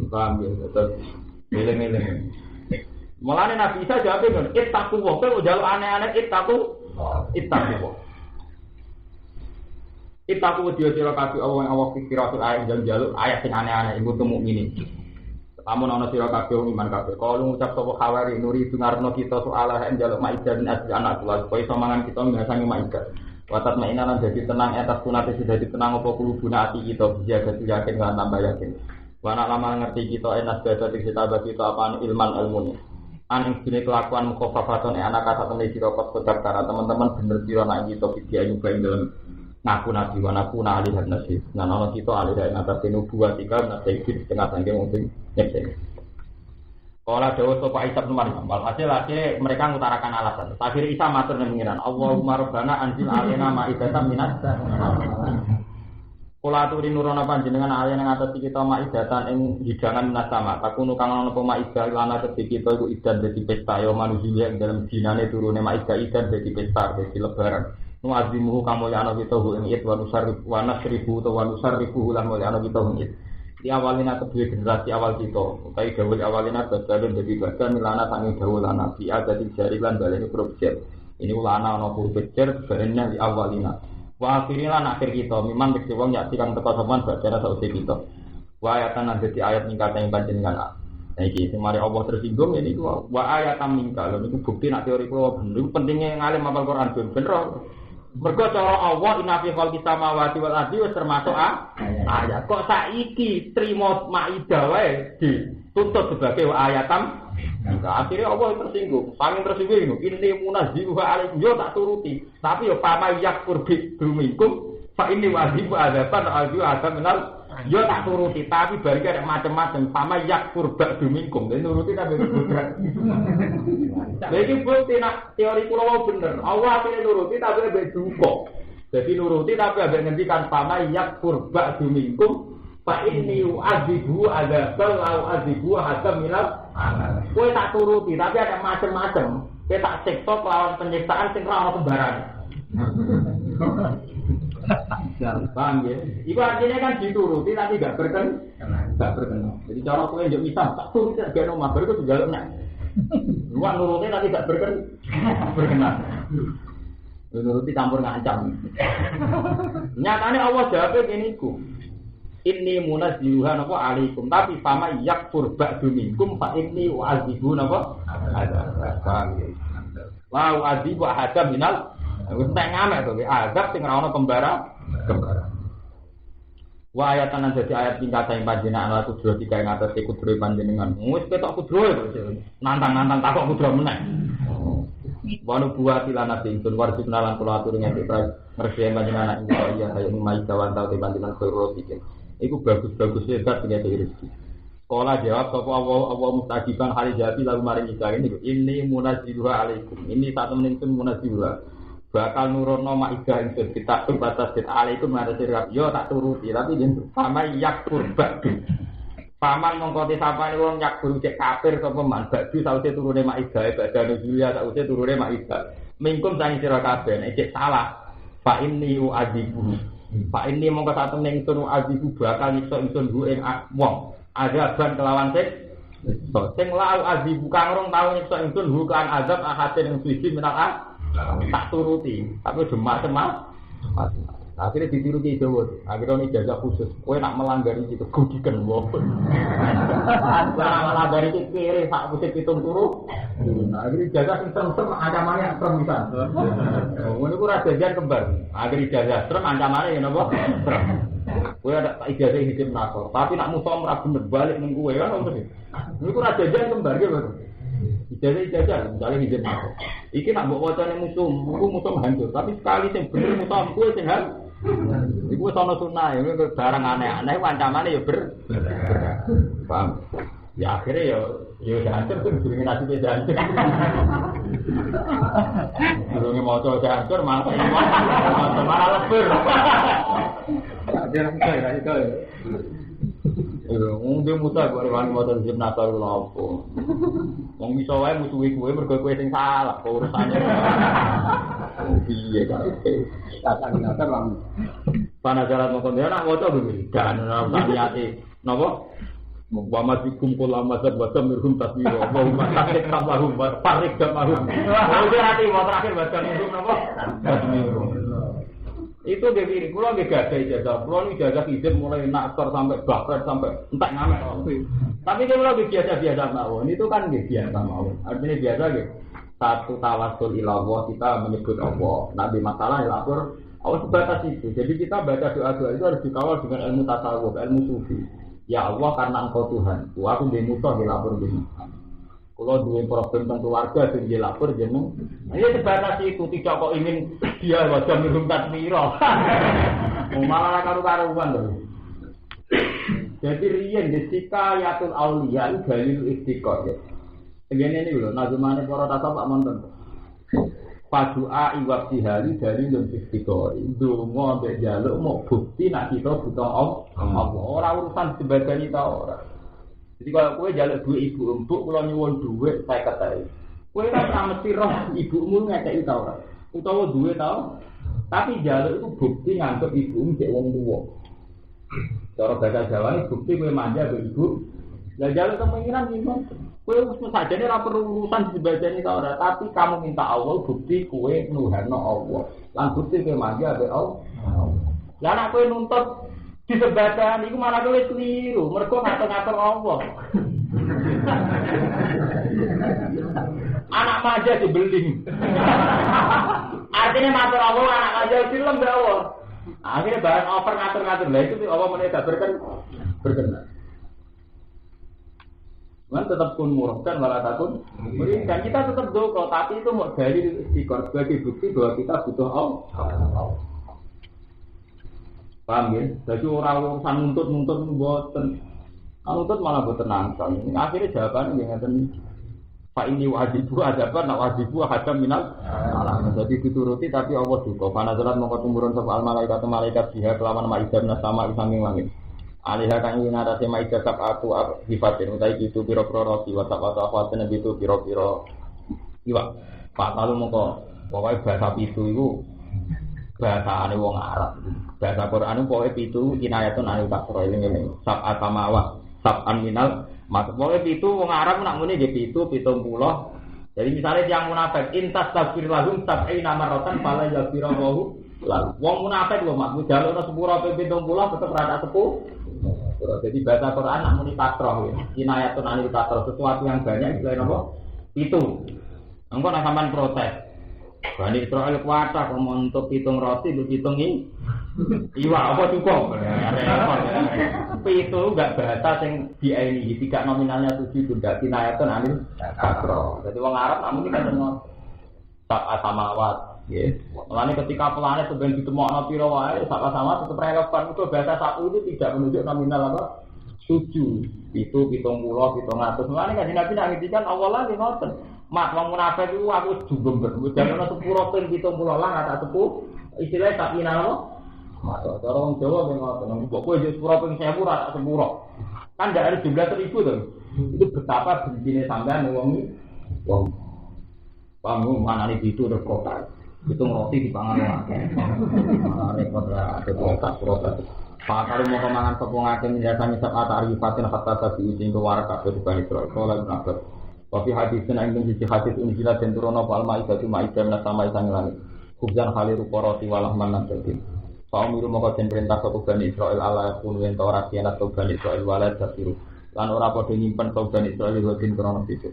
Paham ya, tetap milih-milih. Mulanya Nabi Isa jawabnya kan, ittaku wong, kan jalur aneh-aneh ittaku wong. Ittaku dia sira kabeh Allah fikiratul ayat jalur ayat sing aneh-aneh iku temu ini. Lamun ana sira kabeh iman kabeh. Kalau ngucap sapa khawari nuri dungarno kita soal njaluk maidah min asli anak kula supaya somangan kita ngasangi maidah. Watat mainan jadi tenang atas sunate sudah tenang apa kulubuna ati kita bisa dadi yakin lan tambah yakin. Wana lama ngerti kita enas dadi kita apaan ilman ilmu. Aning dene kelakuan mukhafafatun anak kata temne sira kok karena teman-teman bener sira nek kita video nyoba dalam ngaku nabi wa naku nali dan nasib. Nah ana kita alih dari atas nubuwah tiga nasib di tengah sangge mungkin nyek. Kala dawuh sapa Isa bin Maryam, hasil mereka mengutarakan alasan. Akhir Isa matur nang pengiran, Allahumma rabbana anzil alaina ma'idatan minas sama. Kula aturi nurono panjenengan alaina ing atas kita ma'idatan ing hidangan minas sama. Takunu kang ana apa ma'idah lan atas kita iku idan dadi pesta ya manusia ing dalam dinane turune ma'idah idan dadi pesta dadi lebaran. Nu'azimuhu kamulyana kita hu ing it wa nasribu wa nusarrifu lan mulyana kita hu it. Di awalina kedua generasi awal kita, utai dawul awalina badalun dadi badan milana sangi dawul nabi ada di jari lan baleni project. Ini ulana ana project barenya di awalina. Wa akhirina akhir kita memang mesti wong yak sikang teko sopan badana sausé kita. Wa ayatan dadi ayat ningkat ing panjenengan. Nah iki sing mari Allah tersinggung ini ku wa ayatam mingka. Lha niku bukti nek teori kula bener. Pentingnya ngalim hafal Quran bener. Mergo cara Allah inna fi khalqis samawati wal ardi wis termasuk ayat. Kok saiki trimo Maidah wae dituntut sebagai ayatam. Akhirnya Allah tersinggung. Paling tersinggung ini munazzihu alaikum yo tak turuti. Tapi yo pama yakfur bi dumikum fa inni wajibu adaban alju adam minal yo tak turuti. Tapi bari ada macam-macam pama yakfur ba dumikum. Dene nuruti tapi berat. Lagi bukti nak teori kula bener. Allah akhirnya nuruti tapi ambek duka. Jadi nuruti tapi ambek ngendikan pama yakfur ba dumikum fa inni u'adzibu adzabal au adzibu hatta minal kowe tak turuti tapi ada macam-macam. Kowe tak siksa kelawan penyiksaan sing ora ono kembaran. Paham ya? Iku artinya kan dituruti tapi gak berkenan. Jadi cara kowe njuk misah tak turuti gak ono mabar iku njaluk nek. Luwak nuruti tapi gak berkenan. Nuruti campur ngancam. Nyatane Allah jawab ngene iku. Inni munazziluha napa alaikum tapi fama yakfur ba'du minkum fa inni u'adzibu napa azab. Wa u'adzibu hadam minal wis tak ngamek to azab sing ora ono kembaran. Wa ayatan dadi ayat tingkat sing panjenengan ala kudro tiga ing atas kudro panjenengan. Wis ketok kudro nantang takok kudro meneh. Wanu buat ilana singsun warsi kenalan kula atur ngene ngerti panjenengan ing iya kaya mai kawan tau panjenengan karo iki. Iku bagus-bagus hebat punya rezeki. Sekolah jawab sapa Allah mustajiban hari jadi lalu maring Isa ini munazziluha alaikum. Ini satu menit pun munazziluha. bakal nurono maidah ingsun kita batas alaikum ngatasi yo tak turuti tapi yen sama yakfur ba'du. Paman mongko sapane wong yakfur cek kafir sapa man ba'du sause turune maidah badane Julia sause turune maidah. Mingkum sang sira kabeh nek cek salah fa inni u'adzibu. Fa inni mongko satemene ingsun u'adzibu bakal nyiksa ingsun ku ing wong. Ada ban kelawan sing lau azibu kang rong tau nyiksa ingsun hu kan azab ahatin ing suci minal tak turuti tapi demak-demak akhirnya dituruti Jawa akhirnya ijazah khusus kowe nak melanggar iki kegudiken wae melanggar iki kiri sak pusing pitung turu akhirnya ijazah sing serem ancamane serem pisan ngono ku ra jajan kembar akhirnya ijazah serem ancamane ya napa serem kowe ada ijazah hidup nakal tapi nak musuh ora bener balik ning kowe kan ngono niku ra jajan kembar ge ijazah misalnya hidup nakal iki nak mbok wacane musuh hancur tapi sekali sing bener musuh kowe sing hancur iku wis ana sunah barang aneh-aneh ancamane ya paham ya akhirnya ya hancur tuh durunge nasibe hancur durunge maca hancur malah lebur jarang kaya wong dia muta kok wani motor sing nakal lho apa wong iso wae musuhi kowe mergo kowe sing salah kok urusane piye kae kata ngata lang panajaran mongkon ya nak waca kuwi dan ora niate napa Muhammad dikumpul lama sebab mirhum tasmiro bahwa sakit tambahum parik jamahum oke hati mau terakhir baca mirhum napa tasmiro itu dia diri, kalau dia gak ada ijazah, kalau ijazah izin mulai naktor sampai bakar sampai entak ngamek. Tapi kalau dia biasa mawon, itu kan dia biasa mawon. Artinya biasa gitu. Satu tawasul ilallah kita menyebut Allah. Nabi masalah lapor, Allah sebatas itu. Jadi kita baca doa-doa itu harus dikawal dengan ilmu tasawuf, ilmu sufi. Ya Allah karena Engkau Tuhan. Aku dimusuh dilapor gini. Kalau dua problem tentang keluarga sing lapor jeneng. Ini sebatas itu tidak kok ingin dia wajah minum tasmiro. Malah karu-karuan lho. Jadi riyen disika yatul auliya dalil istiqomah. Begini ini lho nazmane para tasawuf Pak Monten. Padua iwab dihali dalil istiqomah. Ndonga mbek njaluk mau bukti nak kita butuh Allah. Ora urusan sebagani ta ora. Jadi kalau kowe njaluk duit ibu empuk kula nyuwun dhuwit 50 ae. Kowe ora mesti roh ibumu ngekeki ta ora. Utawa duwe ta. Tapi njaluk itu bukti nganggep ibumu cek wong tuwa. Cara bahasa Jawa ini bukti kowe manja mbek ibu. Lah njaluk kepenginan gimana? Kowe wis sajane ora perlu urusan dibajani ta ora, tapi kamu minta Allah bukti kowe nuhano Allah. Lan bukti kowe manja mbek Allah. Lah nek kowe nuntut disebatan, itu malah tulis keliru. Mereka ngatur-ngatur Allah. Anak maja dibeling. Artinya ngatur Allah, anak maja film be Allah. Akhirnya barang over ngatur-ngatur. Lah itu Allah menegak berkenan. Man tetap pun murahkan malah takut. Dan kita tetap doa, tapi itu mau dari istiqor sebagai bukti bahwa kita butuh Allah. Paham ya? Jadi orang urusan nuntut mboten. Nuntut malah mboten nangkal. Akhirnya jawabannya yang ngeten. Fa ini wajibu adaban nak wajibu hadam minal alam. Jadi dituruti tapi Allah duka. Panazalat mongko tumurun sapa al malaikat jiha kelawan maidah nasama sanging langit. Alihah kang ing atase maidah sabatu sifatin utawi itu pira-pira roti wa sabatu afaten itu pira-pira iwak. Pak lalu mongko pokoke bahasa pitu iku bahasane wong Arab. Bahasa Quran pokoke pitu kinayatun anu takro eling-eling. Sab'at samawat, sab'an minal. Maksud pokoke pitu wong Arab nak muni nggih pitu 70. Jadi misalnya yang munafik intas tafsir lahum sab'ina marratan fala yaghfirullahu lahu. Wong munafik lho mak jalukna sepuro pe 70 tetep rata sepuh. Jadi bahasa Quran nak muni takro kinayatun anu takro sesuatu yang banyak istilah napa? Pitu. Engko nak sampean protes. Bani Israel kuasa kalau untuk hitung roti, untuk hitung ini iwa apa cukup? Itu enggak bahasa yang ini tidak nominalnya 7 itu tidak kinayatun anil kasro. Jadi orang Arab namun ini kan dengan sab'at samawat. Mulanya ketika planet sebenarnya ditemukan piro wae sab'at samawat tetap relevan itu bahasa satu itu tidak menunjuk nominal apa 7. Itu 70, 700. Mulane kan Nabi nak ngendikan awalan di ngoten. Mak wong munafik iku aku jugem ber. Jangan ana 10 ping 70 lah kata sepuh. Istilah tak pinalo. Mak cara wong Jawa ngoten. Mbok kowe yo 10 ping 1000 ra tak sepuro. Kan ndak ada jumlah 1000 tuh. Itu betapa bencine sampean wong pamu manane itu terus kota. Itu roti dipangan wong akeh. Repot ra ada protes. Pak kalau mau kemangan tepung akan menjadi misal atari fatin kata sapi ucing ke warak kabeh dibani Israil. Kalau lagi nafas. Tapi hadisnya yang menjadi hadis unjilat dan turun apa al-ma'idah itu ma'idah menasama isang langit. Kubzan khaliru koroti walah manan jadi. Kau miru mau kajian perintah ke Bani Israil Allah pun wento rasian atau Bani Israil walad dasiru. Lan ora padha nyimpen ke Bani Israil rutin krono itu.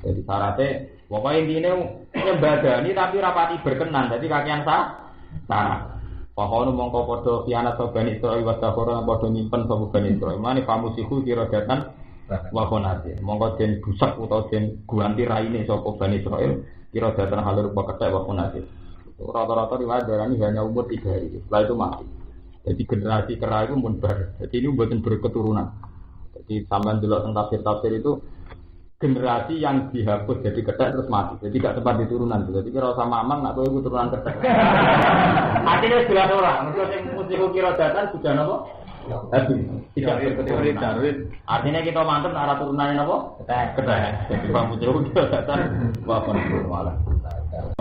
Jadi syaratnya pokoknya intinya nyembadani tapi rapati berkenan. Jadi kakian syarat. Pahono mongko padha khianat Bani Israil wa safara padha nyimpen sapa Bani Israil. Mane pamusiku kira datan wa khonate. Mongko den busak utawa den guanti raine sapa Bani Israil kira datan halur kethek wa khonate. Rata-rata riwayat darani hanya umur 3 hari. Setelah itu mati. Jadi generasi kera itu munbar. Jadi ini mboten berketurunan. Jadi sampean delok teng tafsir-tafsir itu generasi yang dihapus jadi kethek terus mati. Jadi gak sempat diturunan. Jadi kira sama mamang nak kowe keturunan kethek. Artinya jelas orang. Mergo sing mesti kira datan sudah napa? Habis. Tidak berketurunan. Artinya kita mantep nak turunan napa? Kethek. Jadi bang putri kira datan wa pun malah.